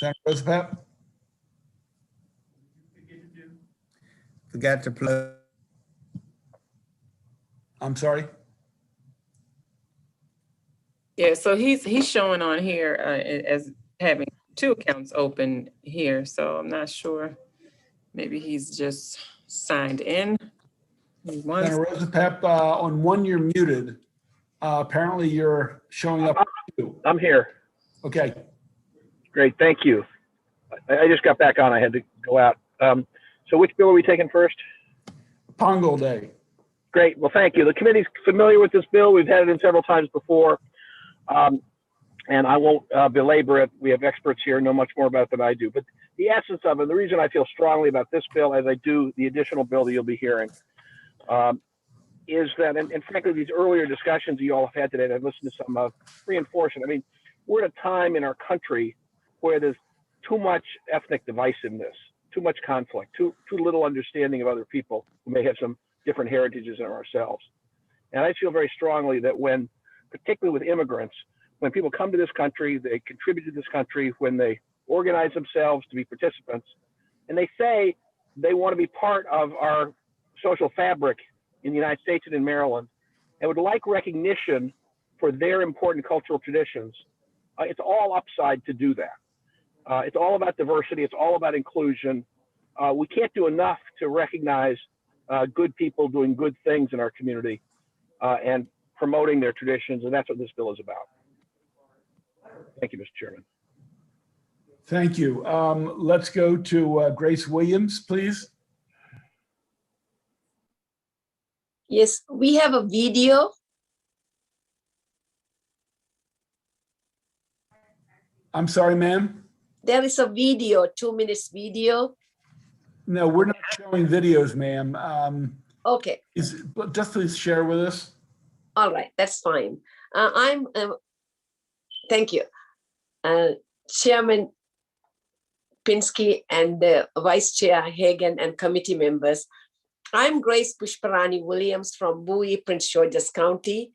Senator Rosapap? Forgot to plug. I'm sorry? Yeah, so he's showing on here as having 2 accounts open here, so I'm not sure. Maybe he's just signed in. Senator Rosapap, on one you're muted. Apparently you're showing up. I'm here. Okay. Great, thank you. I just got back on. I had to go out. So which bill are we taking first? Pongal Day. Great. Well, thank you. The committee's familiar with this bill. We've had it in several times before. And I won't belabor it. We have experts here know much more about it than I do. But the essence of it, the reason I feel strongly about this bill as I do the additional bill that you'll be hearing, is that, and frankly, these earlier discussions you all have had today, that I've listened to some of, reinforce it. I mean, we're at a time in our country where there's too much ethnic divisiveness, too much conflict, too little understanding of other people who may have some different heritages than ourselves. And I feel very strongly that when, particularly with immigrants, when people come to this country, they contribute to this country, when they organize themselves to be participants, and they say they want to be part of our social fabric in the United States and in Maryland, and would like recognition for their important cultural traditions, it's all upside to do that. It's all about diversity. It's all about inclusion. We can't do enough to recognize good people doing good things in our community and promoting their traditions, and that's what this bill is about. Thank you, Mr. Chairman. Thank you. Let's go to Grace Williams, please. Yes, we have a video. I'm sorry, ma'am. There is a video, 2 minutes video. No, we're not showing videos, ma'am. Okay. Just please share with us. All right, that's fine. Thank you. Chairman Pinsky and Vice Chair Hagan and committee members. I'm Grace Pushparani Williams from Bowie, Prince George's County.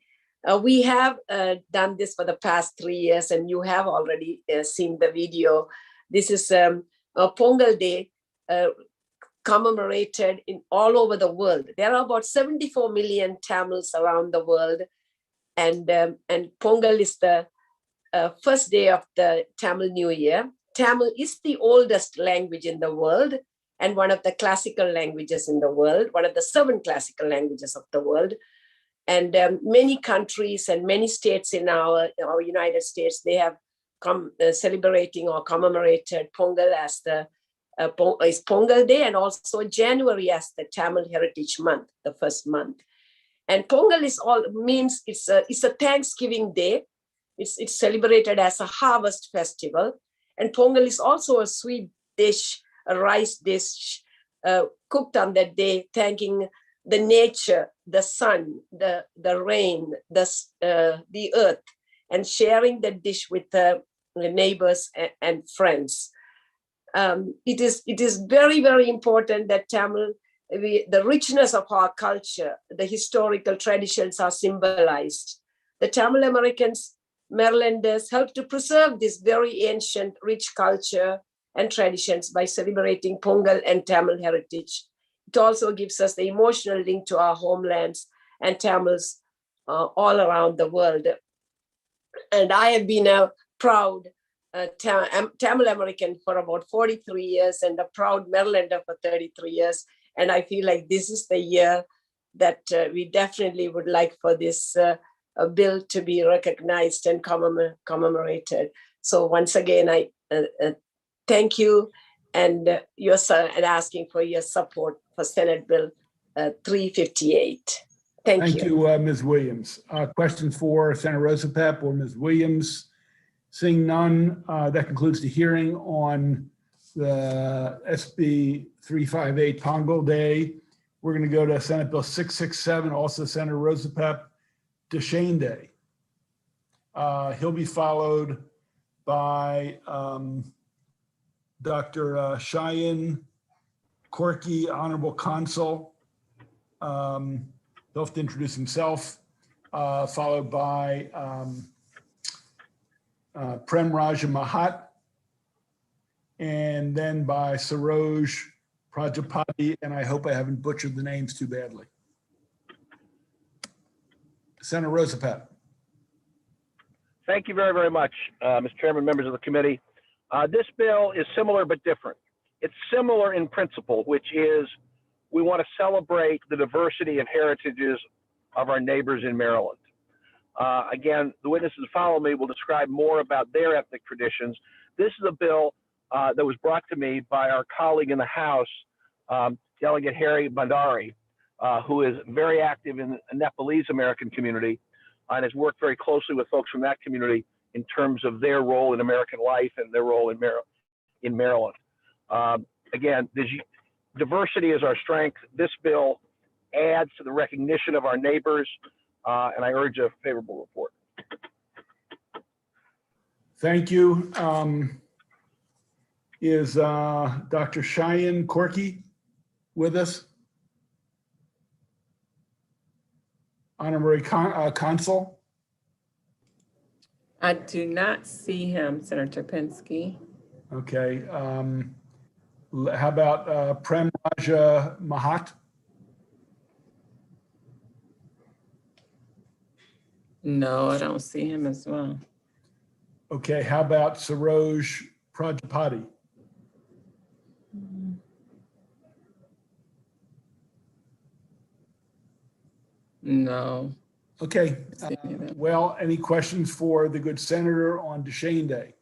We have done this for the past 3 years, and you have already seen the video. This is a Pongal Day commemorated in all over the world. There are about 74 million Tamils around the world, and Pongal is the first day of the Tamil New Year. Tamil is the oldest language in the world and one of the classical languages in the world, one of the 7 classical languages of the world. And many countries and many states in our United States, they have come celebrating or commemorated Pongal as is Pongal Day, and also January as the Tamil Heritage Month, the first month. And Pongal means it's a Thanksgiving day. It's celebrated as a harvest festival. And Pongal is also a sweet dish, a rice dish cooked on that day, thanking the nature, the sun, the rain, the earth, and sharing the dish with the neighbors and friends. It is very, very important that Tamil, the richness of our culture, the historical traditions are symbolized. The Tamil Americans, Marylanders, help to preserve this very ancient, rich culture and traditions by celebrating Pongal and Tamil heritage. It also gives us the emotional link to our homelands and Tamils all around the world. And I have been a proud Tamil American for about 43 years and a proud Marylander for 33 years. And I feel like this is the year that we definitely would like for this bill to be recognized and commemorated. So once again, I thank you and asking for your support for Senate Bill 358. Thank you. Ms. Williams. Questions for Senator Rosapap or Ms. Williams? Seeing none, that concludes the hearing on the SB 358 Pongal Day. We're going to go to Senate Bill 667, also Senator Rosapap, Deshane Day. He'll be followed by Dr. Cheyenne Corky, Honorable Consul. He'll have to introduce himself, followed by Prem Raja Mahat, and then by Saroj Prajapati, and I hope I haven't butchered the names too badly. Senator Rosapet. Thank you very, very much, Mr. Chairman, members of the committee. This bill is similar but different. It's similar in principle, which is we want to celebrate the diversity and heritages of our neighbors in Maryland. Again, the witnesses who follow me will describe more about their ethnic traditions. This is a bill that was brought to me by our colleague in the House, Delegate Harry Bandari, who is very active in the Nepalese American community and has worked very closely with folks from that community in terms of their role in American life and their role in Maryland. Again, diversity is our strength. This bill adds to the recognition of our neighbors, and I urge a favorable report. Thank you. Is Dr. Cheyenne Corky with us? Honorary Consul? I do not see him, Senator Pinsky. Okay. How about Prem Raja Mahat? No, I don't see him as well. Okay. How about Saroj Prajapati? No. Okay. Well, any questions for the good senator on Duchesne Day?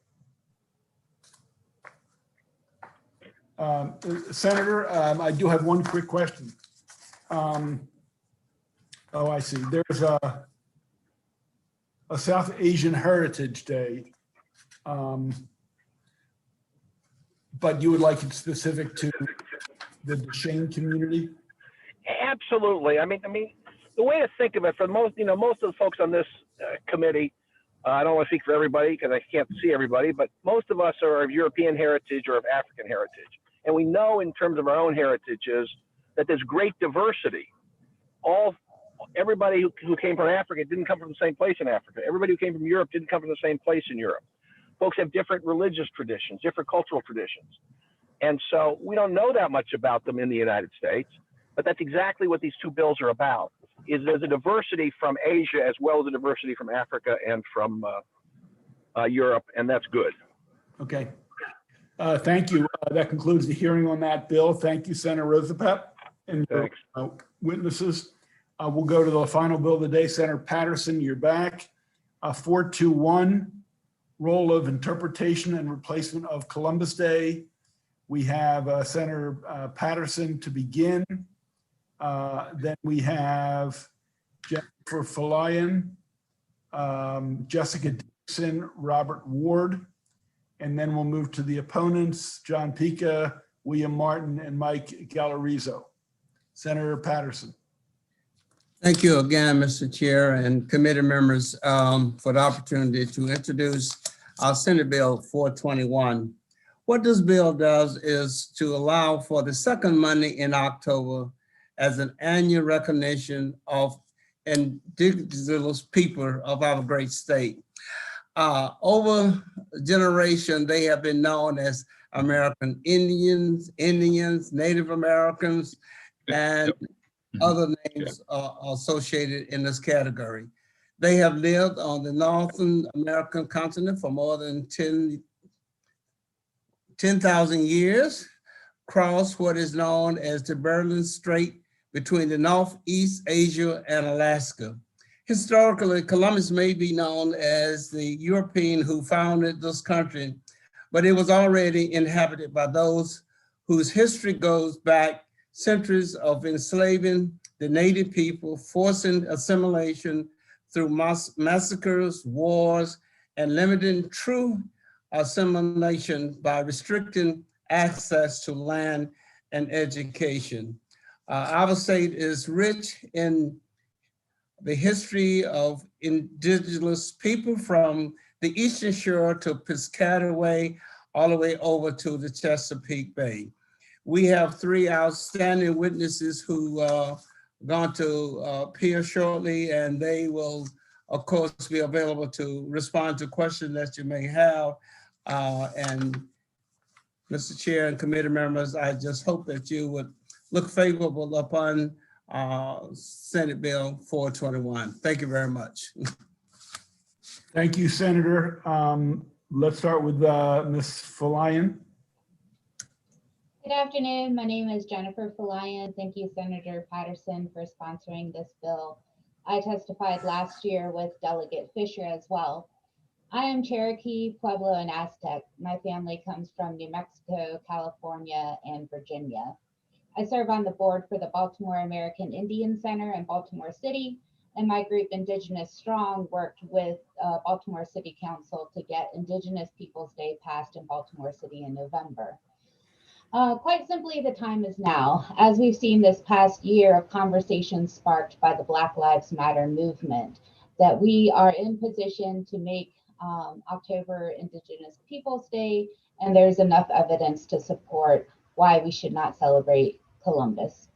Senator, I do have one quick question. Oh, I see. There's a South Asian Heritage Day, but you would like it specific to the Duchesne community? Absolutely. I mean, the way to think of it for most, most of the folks on this committee, I don't want to speak for everybody because I can't see everybody, but most of us are of European heritage or of African heritage. And we know in terms of our own heritages that there's great diversity. Everybody who came from Africa didn't come from the same place in Africa. Everybody who came from Europe didn't come from the same place in Europe. Folks have different religious traditions, different cultural traditions. And so we don't know that much about them in the United States, but that's exactly what these two bills are about, is there's a diversity from Asia as well as a diversity from Africa and from Europe, and that's good. Okay. Thank you. That concludes the hearing on that bill. Thank you, Senator Rosapet and your witnesses. We'll go to the final bill of the day. Senator Patterson, you're back. 421, role of interpretation and replacement of Columbus Day. We have Senator Patterson to begin. Then we have Jennifer Falayan, Jessica Dixon, Robert Ward, and then we'll move to the opponents, John Pica, William Martin, and Mike Galarizo. Senator Patterson. Thank you again, Mr. Chair and committee members for the opportunity to introduce our Senate Bill 421. What this bill does is to allow for the second Monday in October as an annual recognition of indigenous people of our great state. Over generation, they have been known as American Indians, Native Americans, and other names are associated in this category. They have lived on the Northern American continent for more than 10,000 years, crossed what is known as the Bering Strait between the Northeast Asia and Alaska. Historically, Columbus may be known as the European who founded this country, but it was already inhabited by those whose history goes back centuries of enslaving the native people, forcing assimilation through massacres, wars, and limiting true assimilation by restricting access to land and education. Our state is rich in the history of indigenous people from the Eastern Shore to Piscataway, all the way over to the Chesapeake Bay. We have three outstanding witnesses who are going to appear shortly, and they will, of course, be available to respond to questions that you may have. And Mr. Chair and committee members, I just hope that you would look favorable upon Senate Bill 421. Thank you very much. Thank you, Senator. Let's start with Ms. Falayan. Good afternoon. My name is Jennifer Falayan. Thank you, Senator Patterson, for sponsoring this bill. I testified last year with Delegate Fisher as well. I am Cherokee, Pueblo, and Aztec. My family comes from New Mexico, California, and Virginia. I serve on the board for the Baltimore American Indian Center in Baltimore City, and my group Indigenous Strong worked with Baltimore City Council to get Indigenous Peoples Day passed in Baltimore City in November. Quite simply, the time is now. As we've seen this past year of conversations sparked by the Black Lives Matter movement, that we are in position to make October Indigenous Peoples Day, and there's enough evidence to support why we should not celebrate Columbus.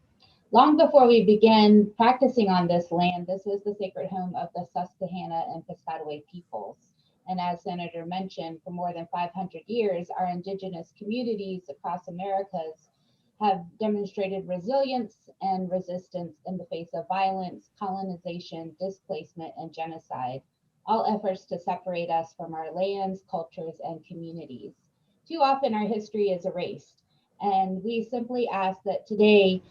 Long before we began practicing on this land, this was the sacred home of the Susquehanna and Piscataway peoples. And as Senator mentioned, for more than 500 years, our Indigenous communities across Americas have demonstrated resilience and resistance in the face of violence, colonization, displacement, and genocide, all efforts to separate us from our lands, cultures, and communities. Too often our history is erased, and we simply ask that today,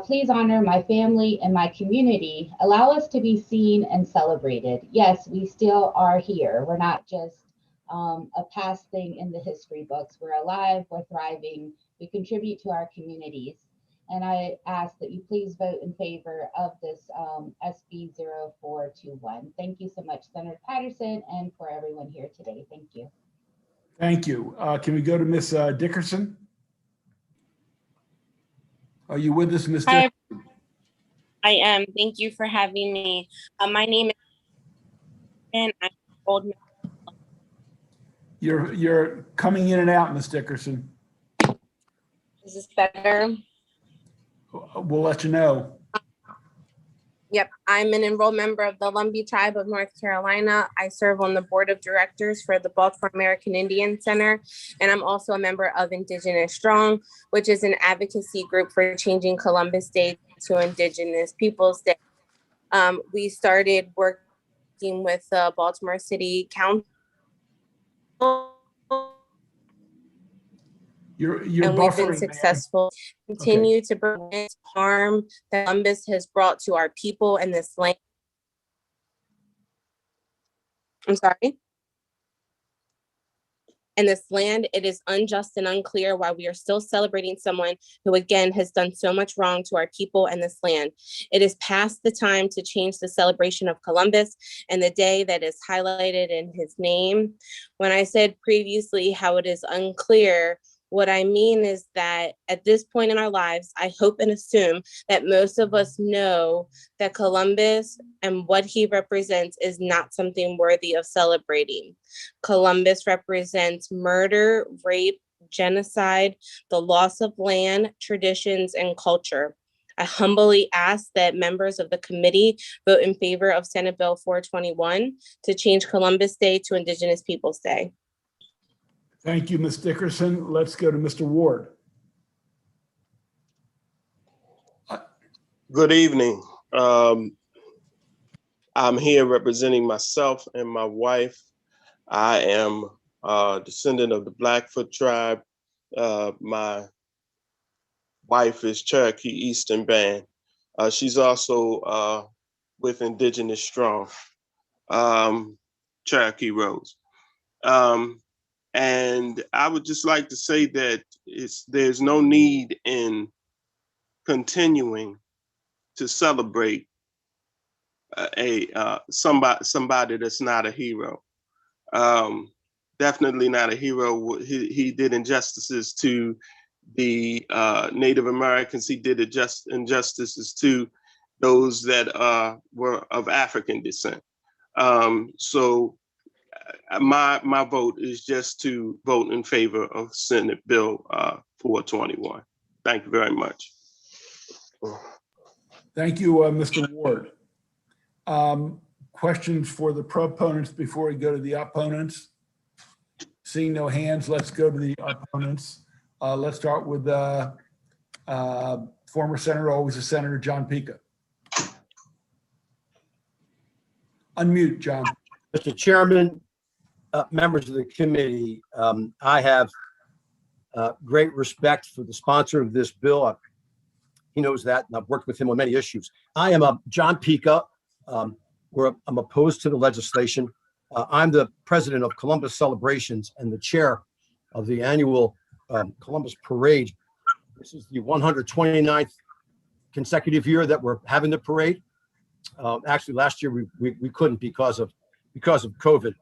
please honor my family and my community. Allow us to be seen and celebrated. Yes, we still are here. We're not just a past thing in the history books. We're alive, we're thriving, we contribute to our communities. And I ask that you please vote in favor of this SB 0421. Thank you so much, Senator Patterson, and for everyone here today. Thank you. Thank you. Can we go to Ms. Dickerson? Are you with us, Ms. Hi, Dickerson? I am. Thank you for having me. My name is and I'm old. You're coming in and out, Ms. Dickerson. Is this better? We'll let you know. Yep, I'm an enrolled member of the Lumbee Tribe of North Carolina. I serve on the board of directors for the Baltimore American Indian Center, and I'm also a member of Indigenous Strong, which is an advocacy group for changing Columbus Day to Indigenous Peoples Day. We started working with the Baltimore City Council. You're and we've been buffering, successful. Continue to prevent harm that Columbus has brought to our people and this land. I'm sorry. And this land, it is unjust and unclear why we are still celebrating someone who again has done so much wrong to our people and this land. It is past the time to change the celebration of Columbus and the day that is highlighted in his name. When I said previously how it is unclear, what I mean is that at this point in our lives, I hope and assume that most of us know that Columbus and what he represents is not something worthy of celebrating. Columbus represents murder, rape, genocide, the loss of land, traditions, and culture. I humbly ask that members of the committee vote in favor of Senate Bill 421 to change Columbus Day to Indigenous Peoples Day. Thank you, Ms. Dickerson. Let's go to Mr. Ward. Good evening. I'm here representing myself and my wife. I am a descendant of the Blackfoot tribe. My wife is Cherokee Eastern Band. She's also with Indigenous Strong, Cherokee Rose. And I would just like to say that there's no need in continuing to celebrate somebody that's not a hero. Definitely not a hero. He did injustices to the Native Americans. He did injustices to those that were of African descent. So my vote is just to vote in favor of Senate Bill 421. Thank you very much. Thank you, Mr. Ward. Questions for the proponents before we go to the opponents? Seeing no hands, let's go to the opponents. Let's start with former Senator, always a Senator, John Pica. Unmute, John. Mr. Chairman, members of the committee, I have great respect for the sponsor of this bill. He knows that, and I've worked with him on many issues. I am John Pica. I'm opposed to the legislation. I'm the president of Columbus Celebrations and the chair of the annual Columbus Parade. This is the 129th consecutive year that we're having the parade. Actually, last year we couldn't because of COVID.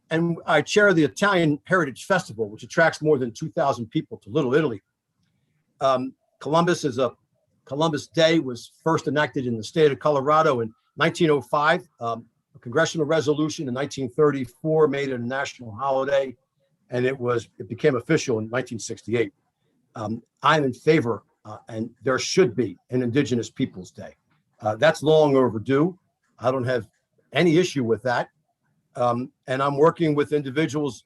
And I chair the Italian Heritage Festival, which attracts more than 2,000 people to Little Italy. Columbus Day was first enacted in the state of Colorado in 1905. A congressional resolution in 1934 made it a national holiday, and it became official in 1968. I'm in favor, and there should be an Indigenous Peoples Day. That's long overdue. I don't have any issue with that. And I'm working with individuals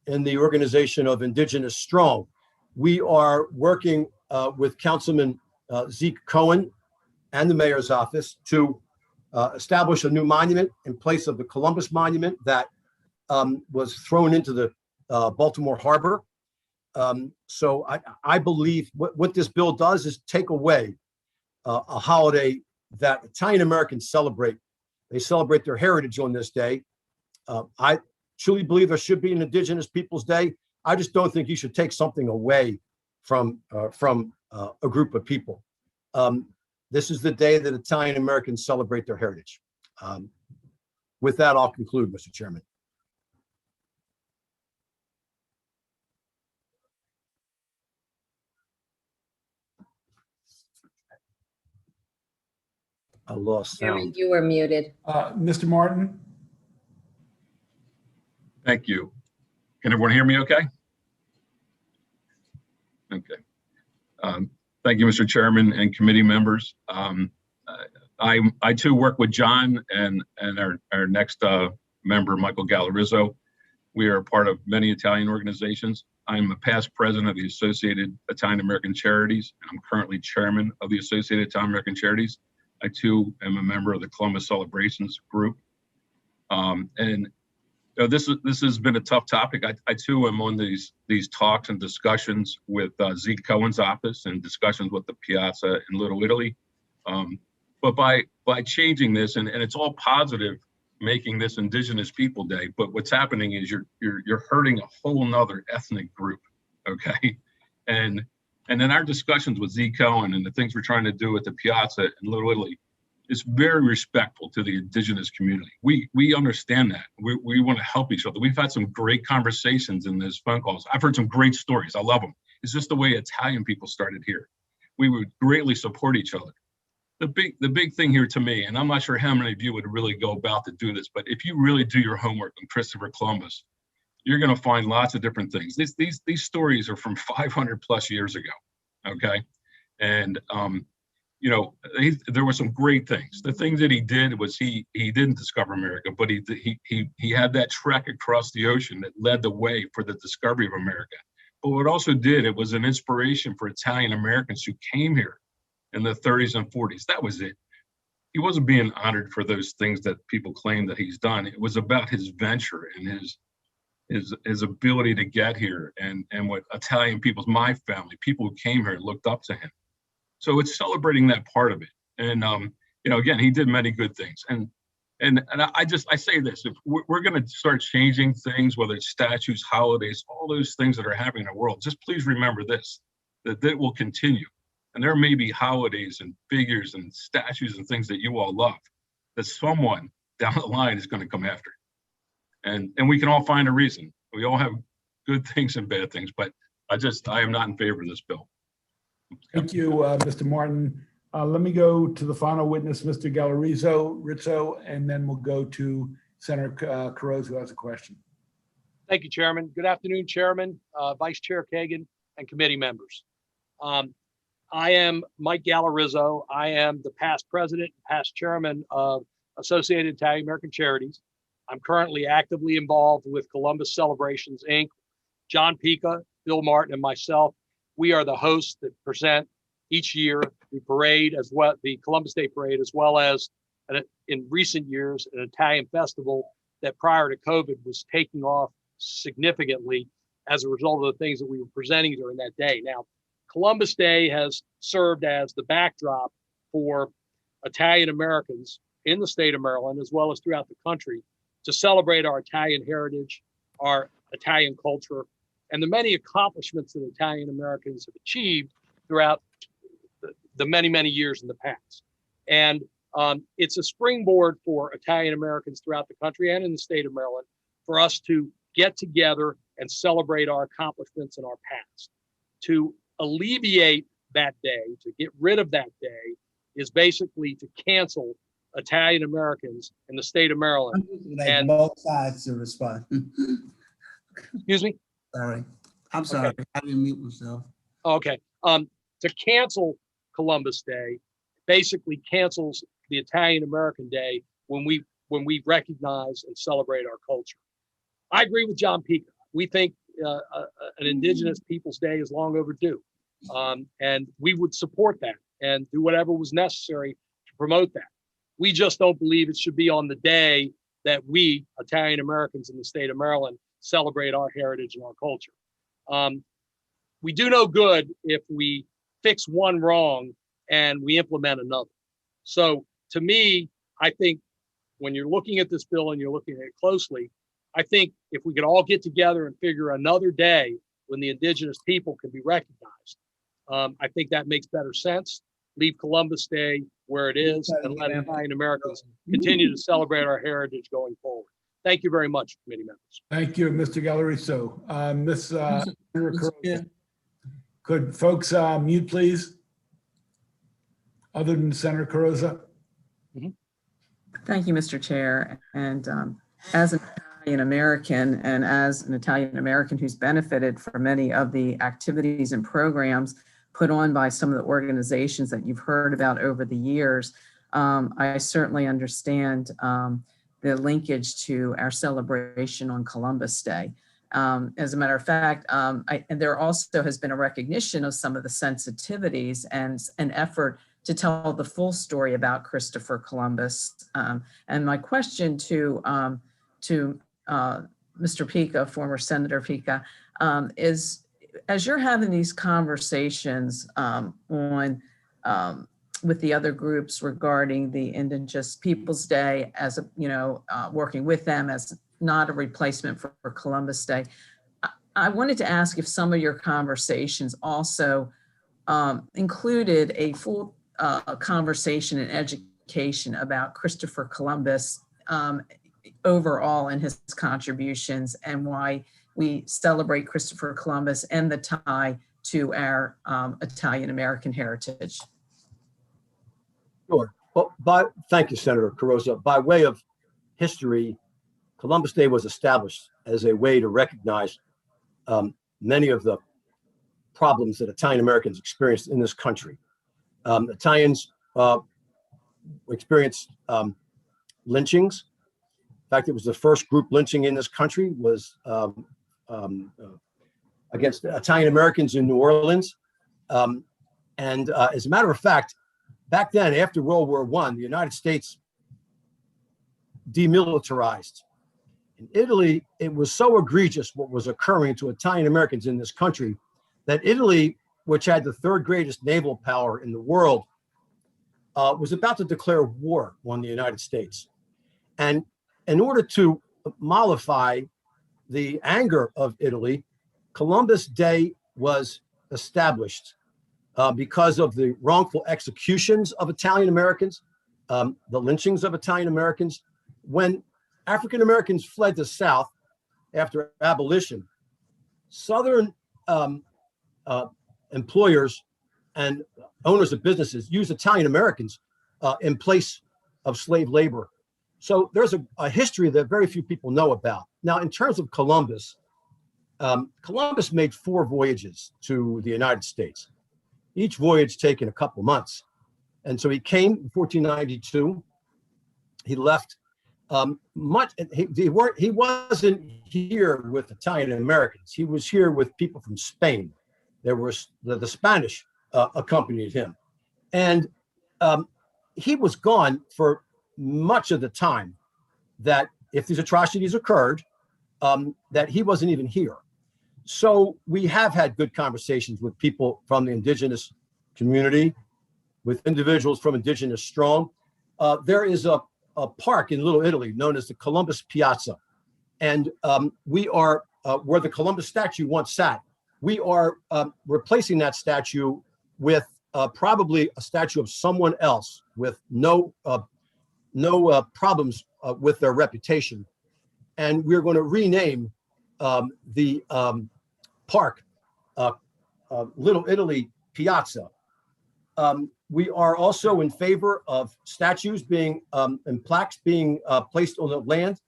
in the organization of Indigenous Strong. We are working with Councilman Zeke Cohen and the mayor's office to establish a new monument in place of the Columbus Monument that was thrown into the Baltimore Harbor. So I believe what this bill does is take away a holiday that Italian Americans celebrate. They celebrate their heritage on this day. I truly believe there should be an Indigenous Peoples Day. I just don't think you should take something away from a group of people. This is the day that Italian Americans celebrate their heritage. With that, I'll conclude, Mr. Chairman. I lost sound. You were muted. Mr. Martin. Thank you. Can everyone hear me okay? Okay. Thank you, Mr. Chairman and committee members. I too work with John and our next member, Michael Galarizzo. We are a part of many Italian organizations. I'm a past president of the Associated Italian American Charities, and I'm currently chairman of the Associated Italian American Charities. I too am a member of the Columbus Celebrations group. And this has been a tough topic. I too am on these talks and discussions with Zeke Cohen's office and discussions with the Piazza in Little Italy. But by changing this, and it's all positive, making this Indigenous People Day, but what's happening is you're hurting a whole nother ethnic group, okay? And in our discussions with Zeke Cohen and the things we're trying to do at the Piazza in Little Italy, it's very respectful to the Indigenous community. We understand that. We want to help each other. We've had some great conversations in those phone calls. I've heard some great stories. I love them. It's just the way Italian people started here. We would greatly support each other. The big thing here to me, and I'm not sure how many of you would really go about to do this, but if you really do your homework on Christopher Columbus, you're going to find lots of different things. These stories are from 500 plus years ago, okay? And there were some great things. The things that he did was he didn't discover America, but he had that trek across the ocean that led the way for the discovery of America. But what also did, it was an inspiration for Italian Americans who came here in the 30s and 40s. That was it. He wasn't being honored for those things that people claim that he's done. It was about his venture and his ability to get here and what Italian people's, my family, people who came here looked up to him. So it's celebrating that part of it. And, again, he did many good things. And I say this, if we're going to start changing things, whether it's statues, holidays, all those things that are happening in the world, just please remember this, that will continue. And there may be holidays and figures and statues and things that you all love that someone down the line is going to come after. And we can all find a reason. We all have good things and bad things, but I am not in favor of this bill. Thank you, Mr. Martin. Let me go to the final witness, Mr. Rizzo, and then we'll go to Senator Carros, who has a question. Thank you, Chairman. Good afternoon, Chairman, Vice Chair Kagan, and committee members. I am Mike Galarizzo. I am the past president, past chairman of Associated Italian American Charities. I'm currently actively involved with Columbus Celebrations, Inc., John Pica, Bill Martin and myself, we are the hosts that present each year the parade, as well, the Columbus Day Parade, as well as in recent years, an Italian festival that prior to COVID was taking off significantly as a result of the things that we were presenting during that day. Now, Columbus Day has served as the backdrop for Italian Americans in the state of Maryland, as well as throughout the country, to celebrate our Italian heritage, our Italian culture, and the many accomplishments that Italian Americans have achieved throughout the many, many years in the past. And it's a springboard for Italian Americans throughout the country and in the state of Maryland for us to get together and celebrate our accomplishments in our past. To alleviate that day, to get rid of that day, is basically to cancel Italian Americans in the state of Maryland. And both sides to respond. Excuse me? Sorry. I'm sorry. Okay. I didn't mute myself. Okay. To cancel Columbus Day basically cancels the Italian American Day when we recognize and celebrate our culture. I agree with John Pica. We think an Indigenous Peoples Day is long overdue. And we would support that and do whatever was necessary to promote that. We just don't believe it should be on the day that we, Italian Americans in the state of Maryland, celebrate our heritage and our culture. We do no good if we fix one wrong and we implement another. So to me, I think when you're looking at this bill and you're looking at it closely, I think if we could all get together and figure another day when the Indigenous people can be recognized, I think that makes better sense. Leave Columbus Day where it is and let Italian Americans continue to celebrate our heritage going forward. Thank you very much, committee members. Thank you, Mr. Gallarito. Could folks mute, please? Other than Senator Carrozza? Thank you, Mr. Chair. And as an Italian American and as an Italian American who's benefited from many of the activities and programs put on by some of the organizations that you've heard about over the years, I certainly understand the linkage to our celebration on Columbus Day. As a matter of fact, and there also has been a recognition of some of the sensitivities and an effort to tell the full story about Christopher Columbus. And my question to Mr. Pica, former Senator Pica, is as you're having these conversations with the other groups regarding the Indigenous Peoples Day, as working with them as not a replacement for Columbus Day, I wanted to ask if some of your conversations also included a full conversation and education about Christopher Columbus overall and his contributions and why we celebrate Christopher Columbus and the tie to our Italian American heritage. Sure. Well, thank you, Senator Carrozza. By way of history, Columbus Day was established as a way to recognize many of the problems that Italian Americans experienced in this country. Italians experienced lynchings. In fact, it was the first group lynching in this country was against Italian Americans in New Orleans. And as a matter of fact, back then, after World War I, the United States demilitarized. In Italy, it was so egregious what was occurring to Italian Americans in this country that Italy, which had the third greatest naval power in the world, was about to declare war on the United States. And in order to mollify the anger of Italy, Columbus Day was established because of the wrongful executions of Italian Americans, the lynchings of Italian Americans. When African Americans fled the South after abolition, Southern employers and owners of businesses used Italian Americans in place of slave labor. So there's a history that very few people know about. Now, in terms of Columbus, Columbus made 4 voyages to the United States, each voyage taking a couple months. And so he came in 1492. He left He wasn't here with Italian Americans. He was here with people from Spain. There was the Spanish accompanied him, and he was gone for much of the time that if these atrocities occurred, that he wasn't even here. So we have had good conversations with people from the indigenous community, with individuals from Indigenous Strong. There is a park in Little Italy known as the Columbus Piazza. And we are, where the Columbus statue once sat, we are replacing that statue with probably a statue of someone else with no problems with their reputation. And we're going to rename the park Little Italy Piazza. We are also in favor of statues being and plaques being placed on the land,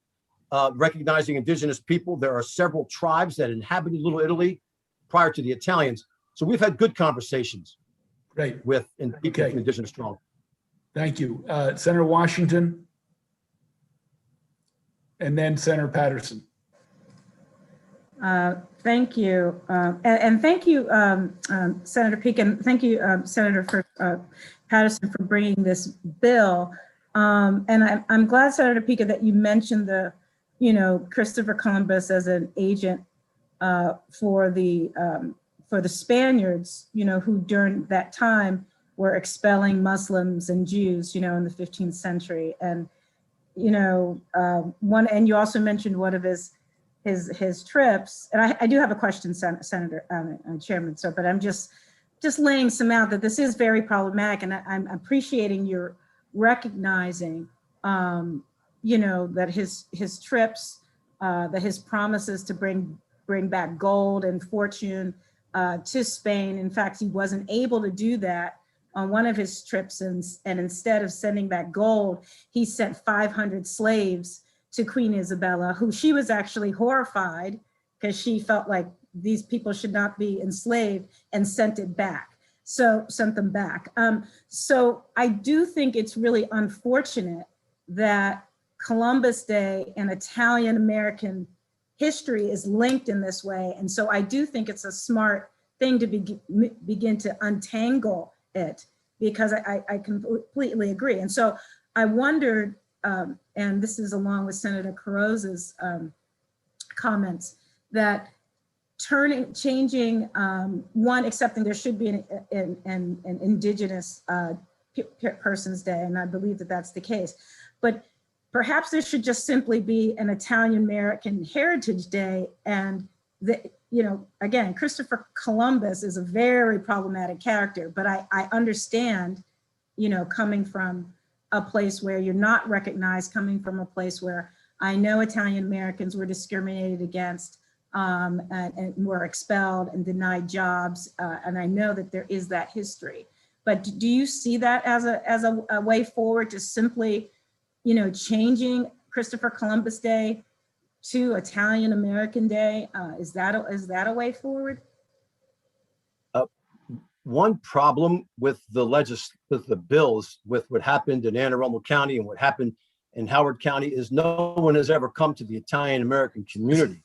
recognizing indigenous people. There are several tribes that inhabited Little Italy prior to the Italians. So we've had good conversations. Great. With people from Indigenous Strong. Thank you. Senator Washington. And then Senator Patterson. Thank you. And thank you, Senator Peake, and thank you, Senator Patterson, for bringing this bill. And I'm glad, Senator Peake, that you mentioned Christopher Columbus as an agent for the Spaniards, who during that time were expelling Muslims and Jews, in the 15th century. And, and you also mentioned one of his trips, and I do have a question, Senator Chairman. So, but I'm just laying some out that this is very problematic, and I'm appreciating your recognizing, that his trips, that his promises to bring back gold and fortune to Spain. In fact, he wasn't able to do that on one of his trips, and instead of sending back gold, he sent 500 slaves to Queen Isabella, who she was actually horrified because she felt like these people should not be enslaved, and sent them back. So I do think it's really unfortunate that Columbus Day and Italian American history is linked in this way. And so I do think it's a smart thing to begin to untangle it, because I completely agree. And so I wondered, and this is along with Senator Carrozza's comments, that changing accepting there should be an Indigenous Persons Day, and I believe that that's the case. But perhaps there should just simply be an Italian American Heritage Day. And again, Christopher Columbus is a very problematic character, but I understand, coming from a place where you're not recognized, coming from a place where I know Italian Americans were discriminated against and were expelled and denied jobs. And I know that there is that history. But do you see that as a way forward to simply, changing Christopher Columbus Day to Italian American Day? Is that a way forward? One problem with the bills, with what happened in Anne Arundel County and what happened in Howard County, is no one has ever come to the Italian American community.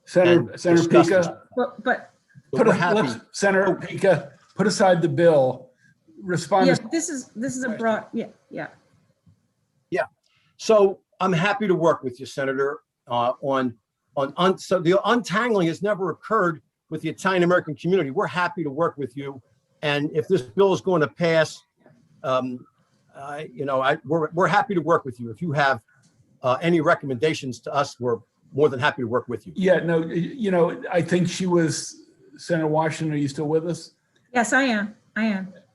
Senator Pica, Senator Pica, put aside the bill. Respond. Yeah, this is a broad. Yeah. So I'm happy to work with you, Senator, so the untangling has never occurred with the Italian American community. We're happy to work with you. And if this bill is going to pass, we're happy to work with you. If you have any recommendations to us, we're more than happy to work with you. Yeah, no, I think she was, Senator Washington, are you still with us? Yes, I am.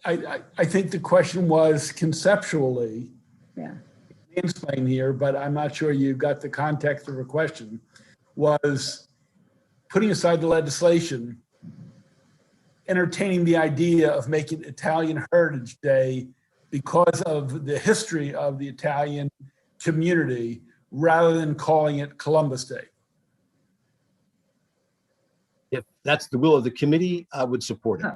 I think the question was conceptually, explain here, but I'm not sure you got the context of her question, was putting aside the legislation, entertaining the idea of making Italian Heritage Day because of the history of the Italian community, rather than calling it Columbus Day. If that's the will of the committee, I would support it.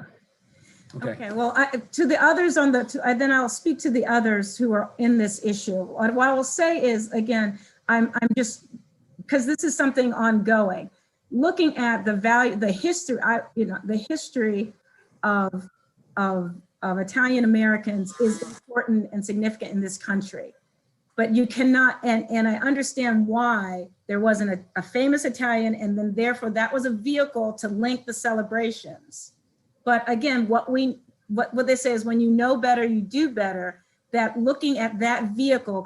Okay. Well, to the others then I'll speak to the others who are in this issue. What I will say is, again, I'm just, because this is something ongoing, looking at the value, the history, the history of Italian Americans is important and significant in this country. But you cannot, and I understand why there wasn't a famous Italian, and then therefore that was a vehicle to link the celebrations. But again, what they say is when you know better, you do better. That looking at that vehicle,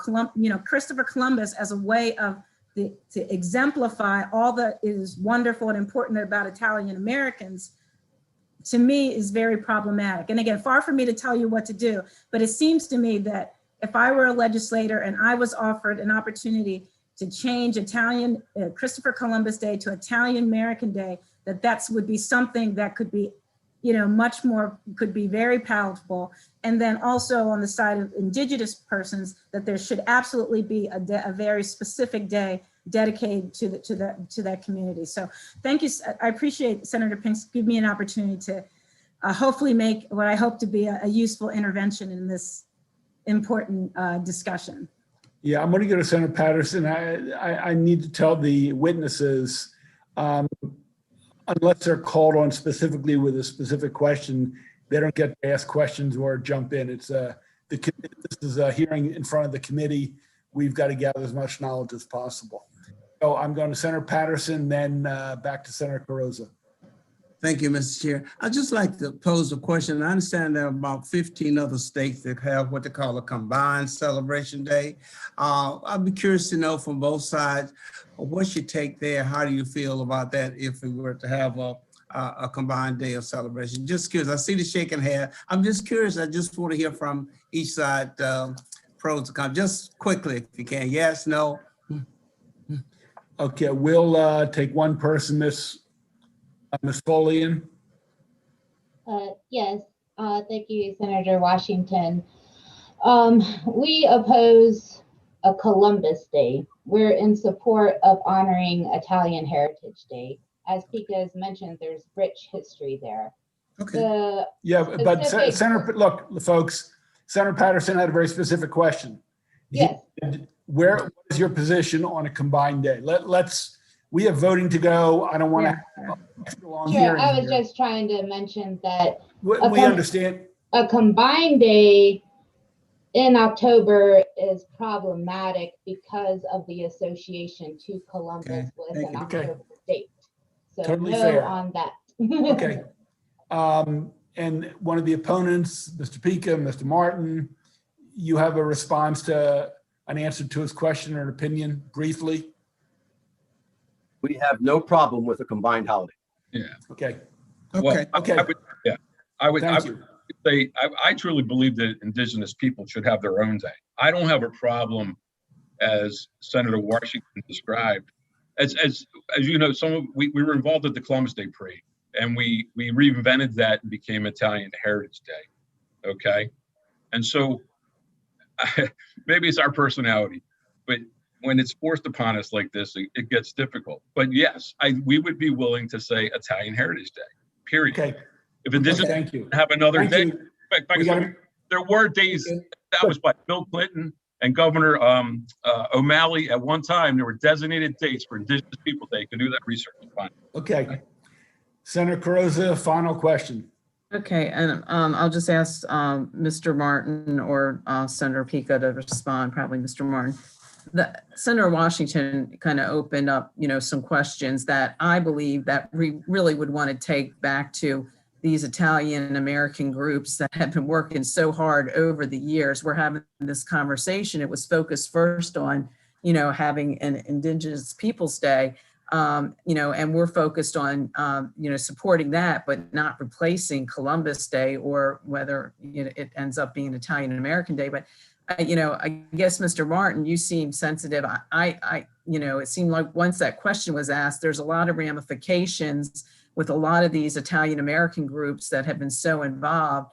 Christopher Columbus, as a way of to exemplify all that is wonderful and important about Italian Americans, to me is very problematic. And again, far from me to tell you what to do, but it seems to me that if I were a legislator and I was offered an opportunity to change Italian Christopher Columbus Day to Italian American Day, that would be something that could be, much more, could be very palatable. And then also on the side of Indigenous persons, that there should absolutely be a very specific day dedicated to that community. So thank you. I appreciate Senator Pinks give me an opportunity to hopefully make what I hope to be a useful intervention in this important discussion. Yeah, I'm going to go to Senator Patterson. I need to tell the witnesses, unless they're called on specifically with a specific question, they don't get to ask questions or jump in. This is a hearing in front of the committee. We've got to gather as much knowledge as possible. So I'm going to Senator Patterson, then back to Senator Carozza. Thank you, Mr. Chair. I'd just like to pose a question. I understand there are about 15 other states that have what they call a combined celebration day. I'd be curious to know from both sides, what's your take there? How do you feel about that if we were to have a combined day of celebration? Just curious. I see the shaking head. I'm just curious. I just want to hear from each side, pros and cons. Just quickly, if you can. Yes, no. Okay, we'll take one person, Ms. Follian. Yes, thank you, Senator Washington. We oppose a Columbus Day. We're in support of honoring Italian Heritage Day. As Pika has mentioned, there's rich history there. Okay. Yeah, but Senator, look, folks, Senator Patterson had a very specific question. Yes. What is your position on a combined day? We have voting to go. I don't want to have extra long hearing. I was just trying to mention that we understand. A combined day in October is problematic because of the association to Columbus with an October date. So Totally no fair. on that. Okay. And one of the opponents, Mr. Pika, Mr. Martin, you have a response to an answer to his question or an opinion briefly? We have no problem with a combined holiday. Yeah. Okay. Well, Okay. I would Thank you. say I truly believe that Indigenous people should have their own day. I don't have a problem, as Senator Washington described. As you know, we were involved at the Columbus Day Parade, and we reinvented that and became Italian Heritage Day. Okay, and so maybe it's our personality, but when it's forced upon us like this, it gets difficult. But yes, we would be willing to say Italian Heritage Day, period. Okay. If Indigenous Thank you. have another day, there were days established by Bill Clinton and Governor O'Malley at one time. There were designated dates for Indigenous People Day. You can do that research. Fine. Okay. Senator Carozza, final question. Okay, and I'll just ask Mr. Martin or Senator Pika to respond, probably Mr. Martin. Senator Washington kind of opened up, some questions that I believe that we really would want to take back to these Italian American groups that have been working so hard over the years. We're having this conversation. It was focused first on, having an Indigenous Peoples Day, and we're focused on, supporting that, but not replacing Columbus Day or whether it ends up being Italian American Day. But I guess, Mr. Martin, you seem sensitive. It seemed like once that question was asked, there's a lot of ramifications with a lot of these Italian American groups that have been so involved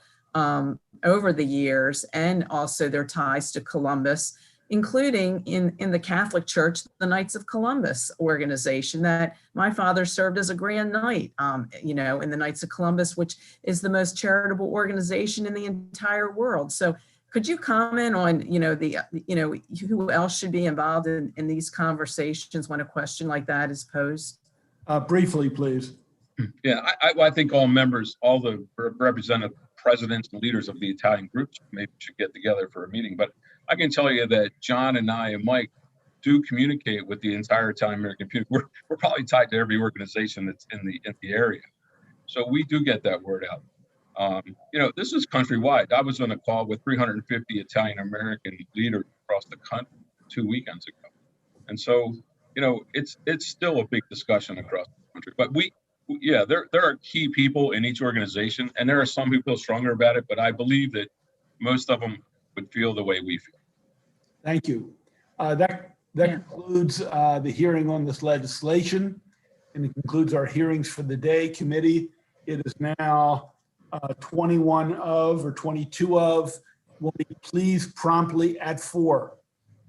over the years, and also their ties to Columbus, including in the Catholic Church, the Knights of Columbus organization that my father served as a Grand Knight, in the Knights of Columbus, which is the most charitable organization in the entire world. So Could you comment on, who else should be involved in these conversations when a question like that is posed? Briefly, please. Yeah, I think all members, all the representative presidents and leaders of the Italian groups maybe should get together for a meeting. But I can tell you that John and I and Mike do communicate with the entire Italian American community. We're probably tied to every organization that's in the area. So we do get that word out. This is countrywide. I was on a call with 350 Italian American leaders across the country 2 weekends ago. And so, it's still a big discussion across the country. But there are key people in each organization, and there are some who feel stronger about it, but I believe that most of them would feel the way we feel. Thank you. That concludes the hearing on this legislation, and it concludes our hearings for the day. Committee, it is now 21 of or 22 of. Will be please promptly at 4.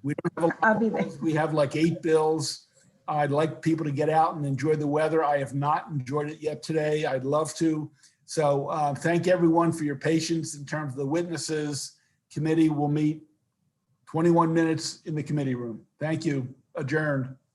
We don't have a lot of, we have like 8 bills. I'd like people to get out and enjoy the weather. I have not enjoyed it yet today. I'd love to. So thank everyone for your patience in terms of the witnesses. Committee will meet 21 minutes in the committee room. Thank you. Adjourned.